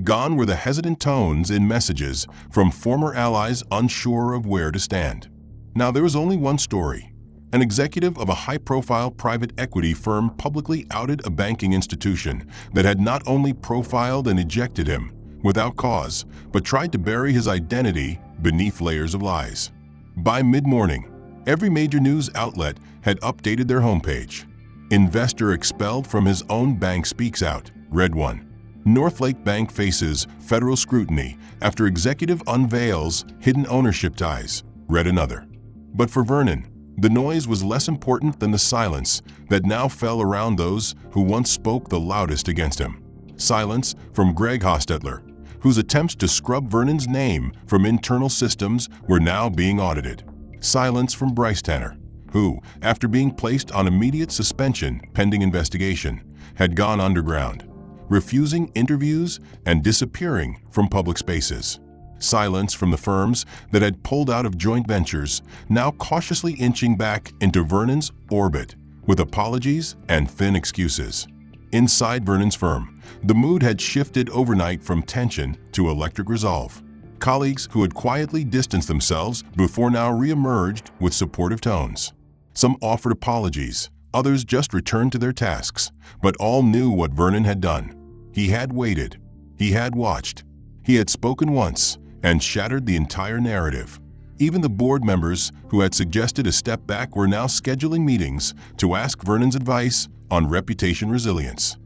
Gone were the hesitant tones in messages from former allies unsure of where to stand. Now there was only one story. An executive of a high-profile private equity firm publicly outed a banking institution that had not only profiled and ejected him without cause, but tried to bury his identity beneath layers of lies. By mid-morning, every major news outlet had updated their homepage. Investor expelled from his own bank speaks out, read one. Northlake Bank faces federal scrutiny after executive unveils hidden ownership ties, read another. But for Vernon, the noise was less important than the silence that now fell around those who once spoke the loudest against him. Silence from Greg Hostetler, whose attempts to scrub Vernon's name from internal systems were now being audited. Silence from Bryce Tanner, who, after being placed on immediate suspension pending investigation, had gone underground, refusing interviews and disappearing from public spaces. Silence from the firms that had pulled out of joint ventures, now cautiously inching back into Vernon's orbit with apologies and thin excuses. Inside Vernon's firm, the mood had shifted overnight from tension to electric resolve. Colleagues who had quietly distanced themselves before now re-emerged with supportive tones. Some offered apologies, others just returned to their tasks, but all knew what Vernon had done. He had waited. He had watched. He had spoken once and shattered the entire narrative. Even the board members who had suggested a step back were now scheduling meetings to ask Vernon's advice on reputation resilience.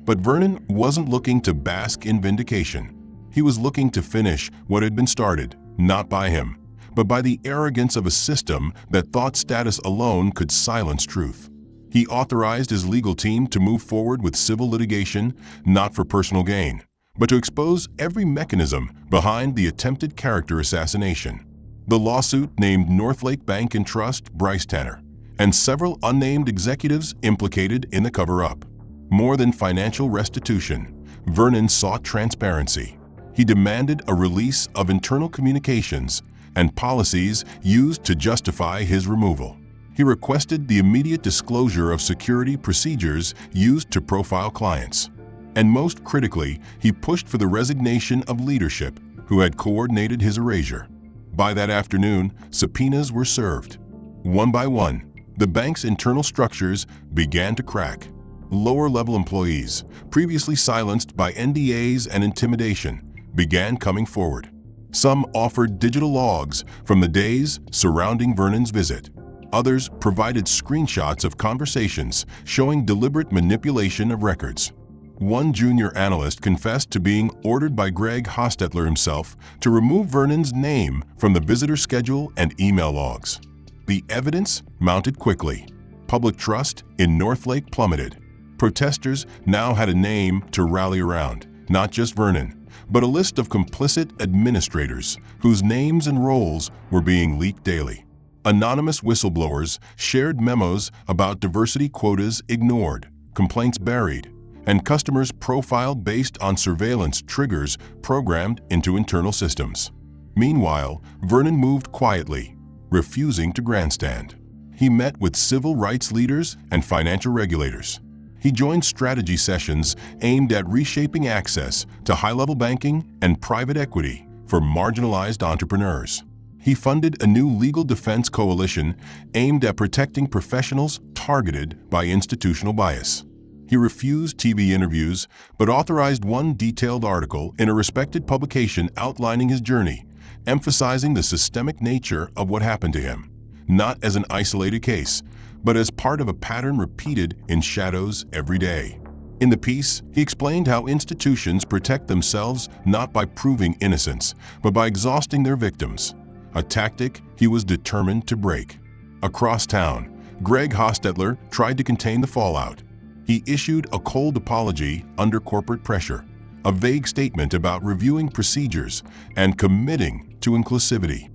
But Vernon wasn't looking to bask in vindication. He was looking to finish what had been started, not by him, but by the arrogance of a system that thought status alone could silence truth. He authorized his legal team to move forward with civil litigation, not for personal gain, but to expose every mechanism behind the attempted character assassination. The lawsuit named Northlake Bank and Trust Bryce Tanner and several unnamed executives implicated in the cover-up. More than financial restitution, Vernon sought transparency. He demanded a release of internal communications and policies used to justify his removal. He requested the immediate disclosure of security procedures used to profile clients. And most critically, he pushed for the resignation of leadership who had coordinated his erasure. By that afternoon, subpoenas were served. One by one, The bank's internal structures began to crack. Lower-level employees, previously silenced by NDAs and intimidation, began coming forward. Some offered digital logs from the days surrounding Vernon's visit. Others provided screenshots of conversations showing deliberate manipulation of records. One junior analyst confessed to being ordered by Greg Hostetler himself to remove Vernon's name from the visitor schedule and email logs. The evidence mounted quickly. Public trust in Northlake plummeted. Protesters now had a name to rally around, not just Vernon, but a list of complicit administrators whose names and roles were being leaked daily. Anonymous whistleblowers shared memos about diversity quotas ignored, complaints buried, and customers profiled based on surveillance triggers programmed into internal systems. Meanwhile, Vernon moved quietly, refusing to grandstand. He met with civil rights leaders and financial regulators. He joined strategy sessions aimed at reshaping access to high-level banking and private equity for marginalized entrepreneurs. He funded a new legal defense coalition aimed at protecting professionals targeted by institutional bias. He refused TV interviews, but authorized one detailed article in a respected publication outlining his journey, emphasizing the systemic nature of what happened to him, not as an isolated case, but as part of a pattern repeated in shadows every day. In the piece, he explained how institutions protect themselves not by proving innocence, but by exhausting their victims, a tactic he was determined to break. Across town, Greg Hostetler tried to contain the fallout. He issued a cold apology under corporate pressure, a vague statement about reviewing procedures and committing to inclusivity.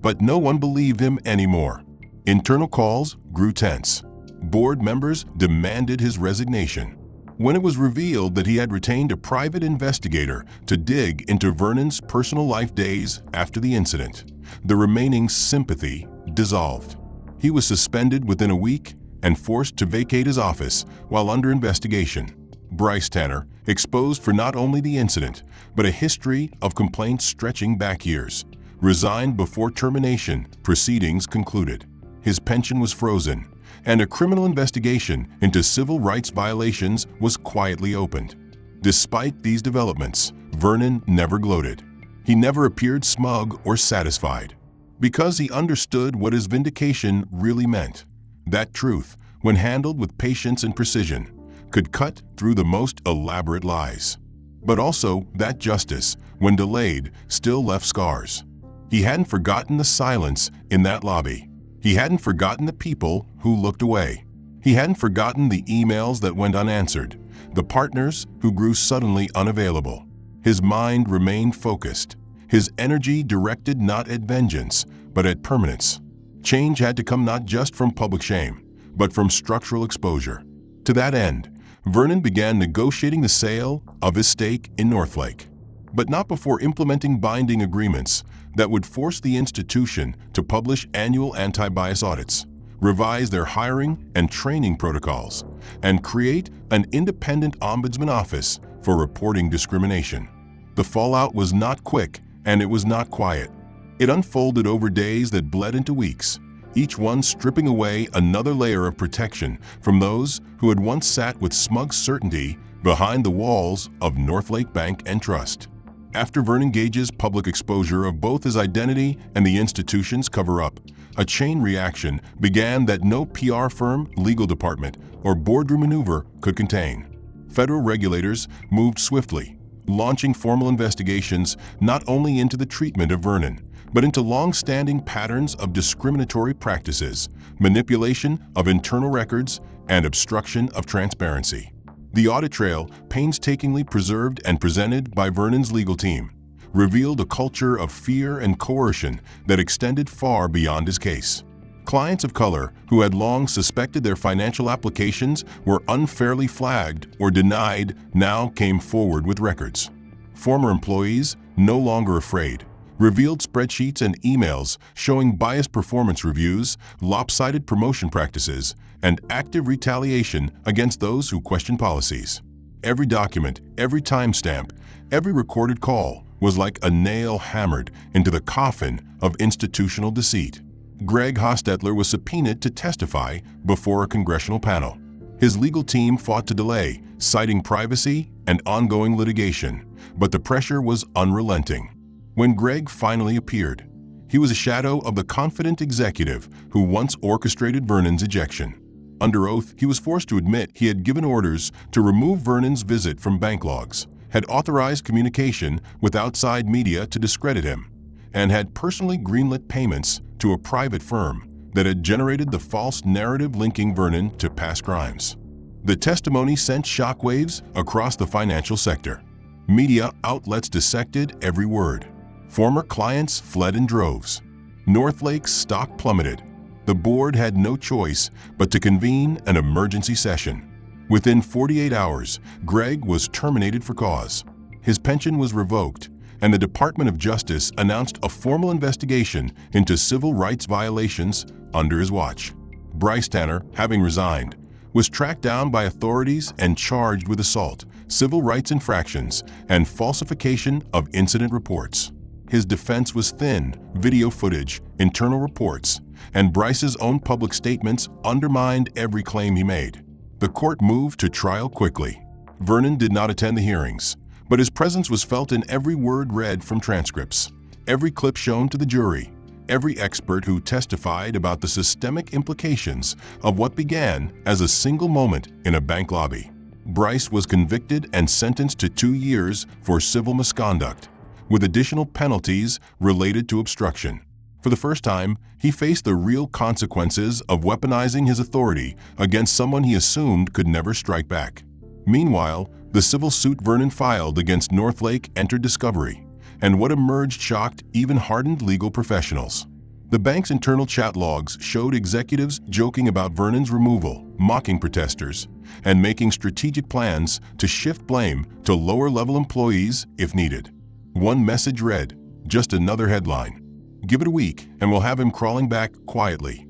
But no one believed him anymore. Internal calls grew tense. Board members demanded his resignation. When it was revealed that he had retained a private investigator to dig into Vernon's personal life days after the incident, the remaining sympathy dissolved. He was suspended within a week and forced to vacate his office while under investigation. Bryce Tanner, exposed for not only the incident, but a history of complaints stretching back years, resigned before termination proceedings concluded. His pension was frozen, and a criminal investigation into civil rights violations was quietly opened. Despite these developments, Vernon never gloated. He never appeared smug or satisfied, because he understood what his vindication really meant. That truth, when handled with patience and precision, could cut through the most elaborate lies. But also that justice, when delayed, still left scars. He hadn't forgotten the silence in that lobby. He hadn't forgotten the people who looked away. He hadn't forgotten the emails that went unanswered, the partners who grew suddenly unavailable. His mind remained focused, his energy directed not at vengeance, but at permanence. Change had to come not just from public shame, but from structural exposure. To that end, Vernon began negotiating the sale of his stake in Northlake, but not before implementing binding agreements that would force the institution to publish annual anti-bias audits, revise their hiring and training protocols, and create an independent ombudsman office for reporting discrimination. The fallout was not quick, and it was not quiet. It unfolded over days that bled into weeks, each one stripping away another layer of protection from those who had once sat with smug certainty behind the walls of Northlake Bank and Trust. After Vernon Gage's public exposure of both his identity and the institution's cover-up, a chain reaction began that no PR firm, legal department, or boardroom maneuver could contain. Federal regulators moved swiftly, launching formal investigations not only into the treatment of Vernon, but into long-standing patterns of discriminatory practices, manipulation of internal records, and obstruction of transparency. The audit trail, painstakingly preserved and presented by Vernon's legal team, revealed a culture of fear and coercion that extended far beyond his case. Clients of color who had long suspected their financial applications were unfairly flagged or denied now came forward with records. Former employees, no longer afraid, revealed spreadsheets and emails showing biased performance reviews, lopsided promotion practices, and active retaliation against those who questioned policies. Every document, every timestamp, every recorded call was like a nail hammered into the coffin of institutional deceit. Greg Hostetler was subpoenaed to testify before a congressional panel. His legal team fought to delay, citing privacy and ongoing litigation, but the pressure was unrelenting. When Greg finally appeared, he was a shadow of the confident executive who once orchestrated Vernon's ejection. Under oath, he was forced to admit he had given orders to remove Vernon's visit from bank logs, had authorized communication with outside media to discredit him, and had personally greenlit payments to a private firm that had generated the false narrative linking Vernon to past crimes. The testimony sent shockwaves across the financial sector. Media outlets dissected every word. Former clients fled in droves. Northlake's stock plummeted. The board had no choice but to convene an emergency session. Within 48 hours, Greg was terminated for cause. His pension was revoked, and the Department of Justice announced a formal investigation into civil rights violations under his watch. Bryce Tanner, having resigned, was tracked down by authorities and charged with assault, civil rights infractions, and falsification of incident reports. His defense was thin: video footage, internal reports, and Bryce's own public statements undermined every claim he made. The court moved to trial quickly. Vernon did not attend the hearings, but his presence was felt in every word read from transcripts, every clip shown to the jury, every expert who testified about the systemic implications of what began as a single moment in a bank lobby. Bryce was convicted and sentenced to 2 years for civil misconduct, with additional penalties related to obstruction. For the first time, he faced the real consequences of weaponizing his authority against someone he assumed could never strike back. Meanwhile, the civil suit Vernon filed against Northlake entered discovery, and what emerged shocked even hardened legal professionals. The bank's internal chat logs showed executives joking about Vernon's removal, mocking protesters, and making strategic plans to shift blame to lower-level employees if needed. One message read, "Just another headline. Give it a week and we'll have him crawling back quietly."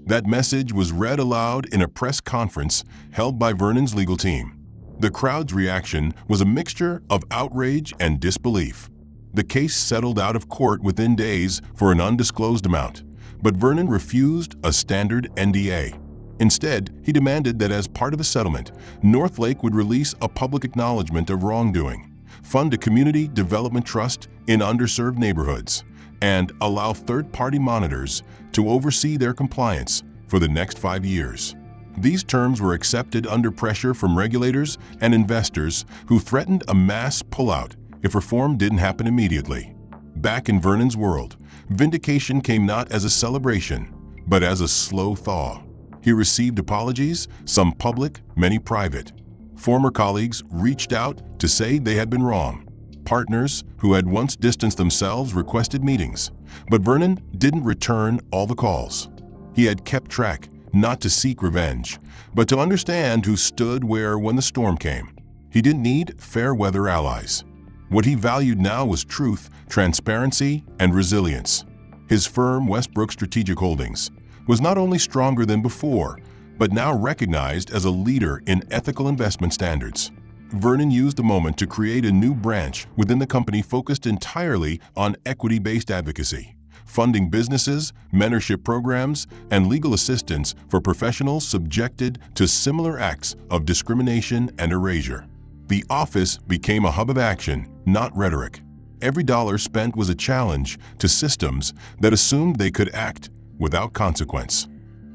That message was read aloud in a press conference held by Vernon's legal team. The crowd's reaction was a mixture of outrage and disbelief. The case settled out of court within days for an undisclosed amount, but Vernon refused a standard NDA. Instead, he demanded that as part of a settlement, Northlake would release a public acknowledgement of wrongdoing, fund a community development trust in underserved neighborhoods, and allow third-party monitors to oversee their compliance for the next 5 years. These terms were accepted under pressure from regulators and investors who threatened a mass pullout if reform didn't happen immediately. Back in Vernon's world, vindication came not as a celebration, but as a slow thaw. He received apologies, some public, many private. Former colleagues reached out to say they had been wrong. Partners who had once distanced themselves requested meetings, but Vernon didn't return all the calls. He had kept track, not to seek revenge, but to understand who stood where when the storm came. He didn't need fair-weather allies. What he valued now was truth, transparency, and resilience. His firm, Westbrook Strategic Holdings, was not only stronger than before, but now recognized as a leader in ethical investment standards. Vernon used the moment to create a new branch within the company focused entirely on equity-based advocacy, funding businesses, mentorship programs, and legal assistance for professionals subjected to similar acts of discrimination and erasure. The office became a hub of action, not rhetoric. Every dollar spent was a challenge to systems that assumed they could act without consequence.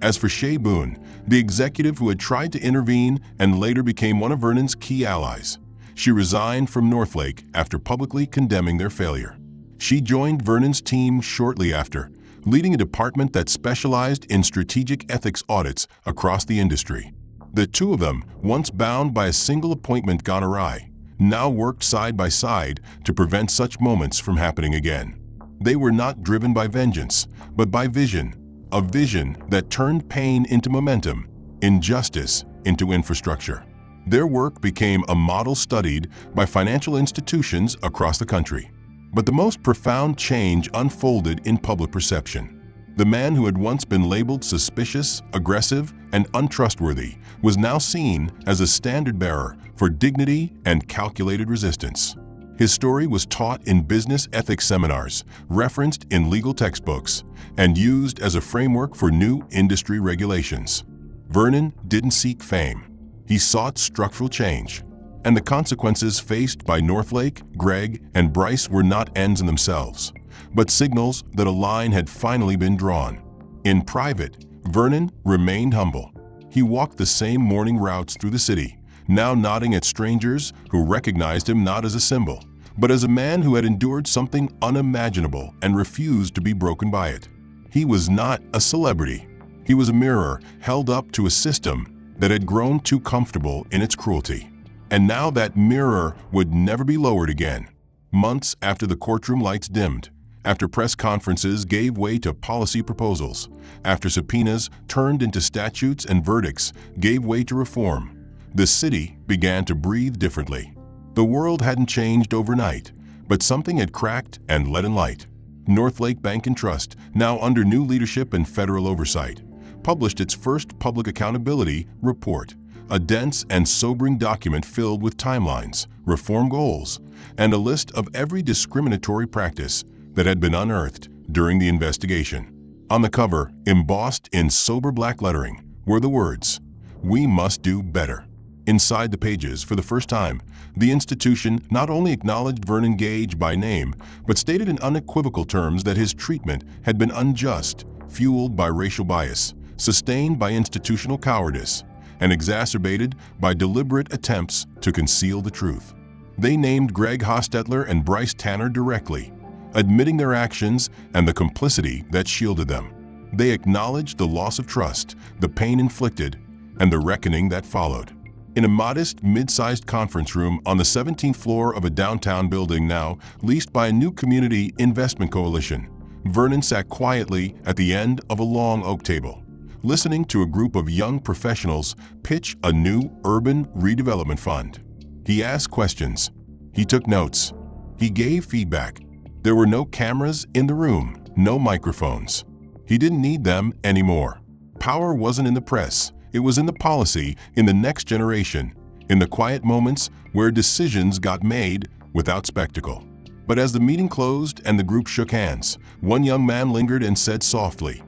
As for Shea Boone, the executive who had tried to intervene and later became one of Vernon's key allies, she resigned from Northlake after publicly condemning their failure. She joined Vernon's team shortly after, leading a department that specialized in strategic ethics audits across the industry. The two of them, once bound by a single appointment gone awry, now worked side by side to prevent such moments from happening again. They were not driven by vengeance, but by vision, a vision that turned pain into momentum, injustice into infrastructure. Their work became a model studied by financial institutions across the country. But the most profound change unfolded in public perception. The man who had once been labeled suspicious, aggressive, and untrustworthy was now seen as a standard-bearer for dignity and calculated resistance. His story was taught in business ethics seminars, referenced in legal textbooks, and used as a framework for new industry regulations. Vernon didn't seek fame. He sought structural change. And the consequences faced by Northlake, Greg, and Bryce were not ends in themselves, but signals that a line had finally been drawn. In private, Vernon remained humble. He walked the same morning routes through the city, now nodding at strangers who recognized him not as a symbol, but as a man who had endured something unimaginable and refused to be broken by it. He was not a celebrity. He was a mirror held up to a system that had grown too comfortable in its cruelty. And now that mirror would never be lowered again. Months after the courtroom lights dimmed, after press conferences gave way to policy proposals, after subpoenas turned into statutes and verdicts gave way to reform, the city began to breathe differently. The world hadn't changed overnight, but something had cracked and let in light. Northlake Bank and Trust, now under new leadership and federal oversight, published its first public accountability report, a dense and sobering document filled with timelines, reform goals, and a list of every discriminatory practice that had been unearthed during the investigation. On the cover, embossed in sober black lettering, were the words, "We must do better." Inside the pages, for the first time, the institution not only acknowledged Vernon Gage by name, but stated in unequivocal terms that his treatment had been unjust, fueled by racial bias, sustained by institutional cowardice, and exacerbated by deliberate attempts to conceal the truth. They named Greg Hostetler and Bryce Tanner directly, admitting their actions and the complicity that shielded them. They acknowledged the loss of trust, the pain inflicted, and the reckoning that followed. In a modest, mid-sized conference room on the 17th floor of a downtown building now leased by a new community investment coalition, Vernon sat quietly at the end of a long oak table, listening to a group of young professionals pitch a new urban redevelopment fund. He asked questions. He took notes. He gave feedback. There were no cameras in the room, no microphones. He didn't need them anymore. Power wasn't in the press. It was in the policy, in the next generation, in the quiet moments where decisions got made without spectacle. But as the meeting closed and the group shook hands, one young man lingered and said softly,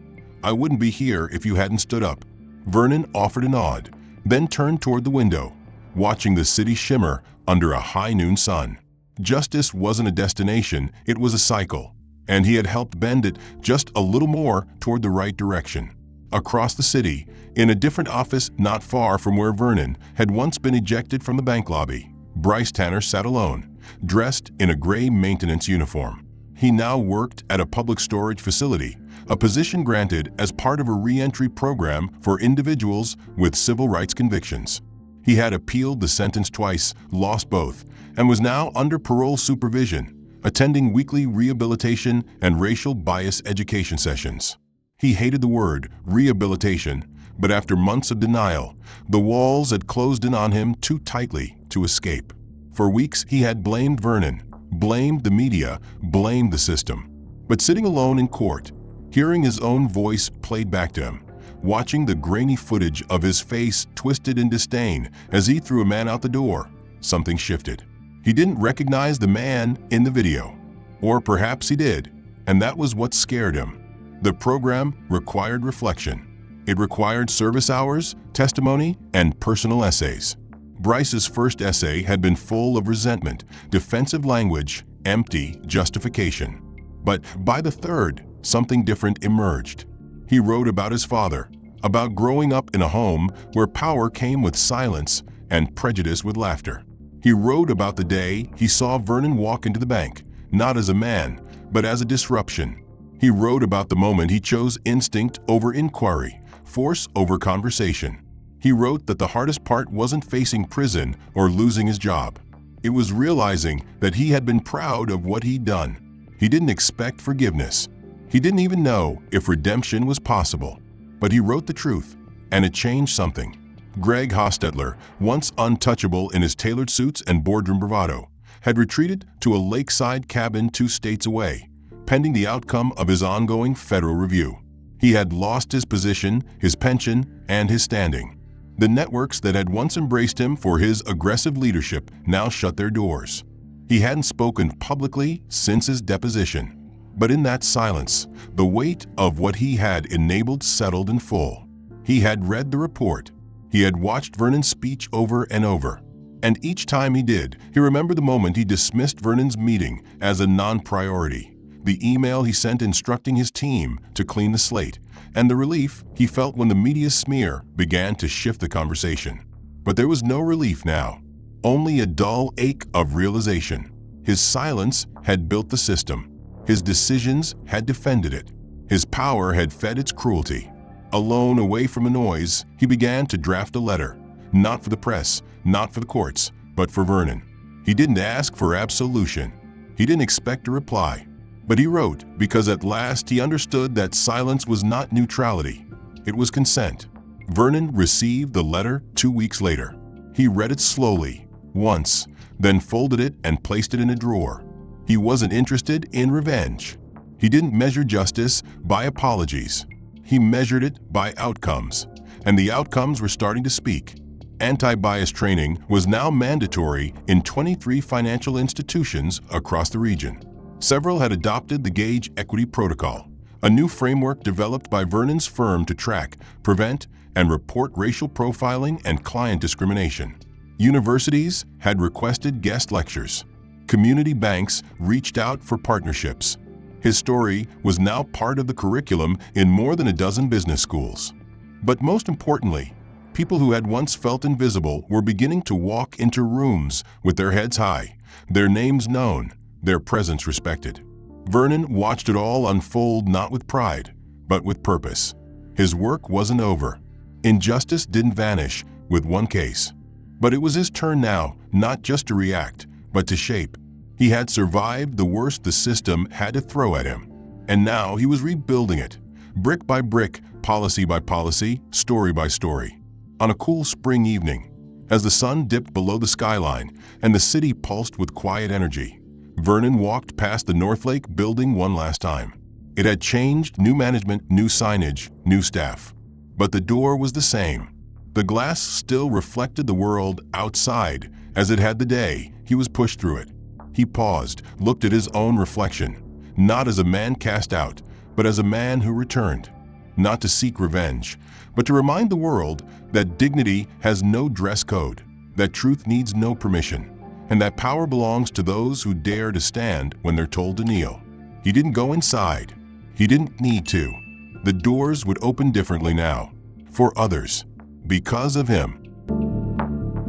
"I wouldn't be here if you hadn't stood up." Vernon offered a nod, then turned toward the window, watching the city shimmer under a high noon sun. Justice wasn't a destination, it was a cycle, and he had helped bend it just a little more toward the right direction. Across the city, in a different office not far from where Vernon had once been ejected from the bank lobby, Bryce Tanner sat alone, dressed in a gray maintenance uniform. He now worked at a public storage facility, a position granted as part of a re-entry program for individuals with civil rights convictions. He had appealed the sentence twice, lost both, and was now under parole supervision, attending weekly rehabilitation and racial bias education sessions. He hated the word rehabilitation, but after months of denial, the walls had closed in on him too tightly to escape. For weeks he had blamed Vernon, blamed the media, blamed the system. But sitting alone in court, hearing his own voice played back to him, watching the grainy footage of his face twisted in disdain as he threw a man out the door, something shifted. He didn't recognize the man in the video. Or perhaps he did, and that was what scared him. The program required reflection. It required service hours, testimony, and personal essays. Bryce's first essay had been full of resentment, defensive language, empty justification. But by the third, something different emerged. He wrote about his father, about growing up in a home where power came with silence and prejudice with laughter. He wrote about the day he saw Vernon walk into the bank, not as a man, but as a disruption. He wrote about the moment he chose instinct over inquiry, force over conversation. He wrote that the hardest part wasn't facing prison or losing his job. It was realizing that he had been proud of what he'd done. He didn't expect forgiveness. He didn't even know if redemption was possible. But he wrote the truth, and it changed something. Greg Hostetler, once untouchable in his tailored suits and boardroom bravado, had retreated to a lakeside cabin 2 states away, pending the outcome of his ongoing federal review. He had lost his position, his pension, and his standing. The networks that had once embraced him for his aggressive leadership now shut their doors. He hadn't spoken publicly since his deposition. But in that silence, the weight of what he had enabled settled in full. He had read the report. He had watched Vernon's speech over and over. And each time he did, he remembered the moment he dismissed Vernon's meeting as a non-priority, the email he sent instructing his team to clean the slate, and the relief he felt when the media smear began to shift the conversation. But there was no relief now, only a dull ache of realization. His silence had built the system. His decisions had defended it. His power had fed its cruelty. Alone, away from the noise, he began to draft a letter, not for the press, not for the courts, but for Vernon. He didn't ask for absolution. He didn't expect a reply. But he wrote because at last he understood that silence was not neutrality. It was consent. Vernon received the letter 2 weeks later. He read it slowly, once, then folded it and placed it in a drawer. He wasn't interested in revenge. He didn't measure justice by apologies. He measured it by outcomes. And the outcomes were starting to speak. Anti-bias training was now mandatory in 23 financial institutions across the region. Several had adopted the Gauge Equity Protocol, a new framework developed by Vernon's firm to track, prevent, and report racial profiling and client discrimination. Universities had requested guest lectures. Community banks reached out for partnerships. His story was now part of the curriculum in more than a dozen business schools. But most importantly, people who had once felt invisible were beginning to walk into rooms with their heads high, their names known, their presence respected. Vernon watched it all unfold not with pride, but with purpose. His work wasn't over. Injustice didn't vanish with one case. But it was his turn now, not just to react, but to shape. He had survived the worst the system had to throw at him. And now he was rebuilding it, brick by brick, policy by policy, story by story. On a cool spring evening, as the sun dipped below the skyline and the city pulsed with quiet energy, Vernon walked past the Northlake building one last time. It had changed, new management, new signage, new staff. But the door was the same. The glass still reflected the world outside as it had the day he was pushed through it. He paused, looked at his own reflection, not as a man cast out, but as a man who returned. Not to seek revenge, but to remind the world that dignity has no dress code, that truth needs no permission, and that power belongs to those who dare to stand when they're told to kneel. He didn't go inside. He didn't need to. The doors would open differently now, for others, because of him.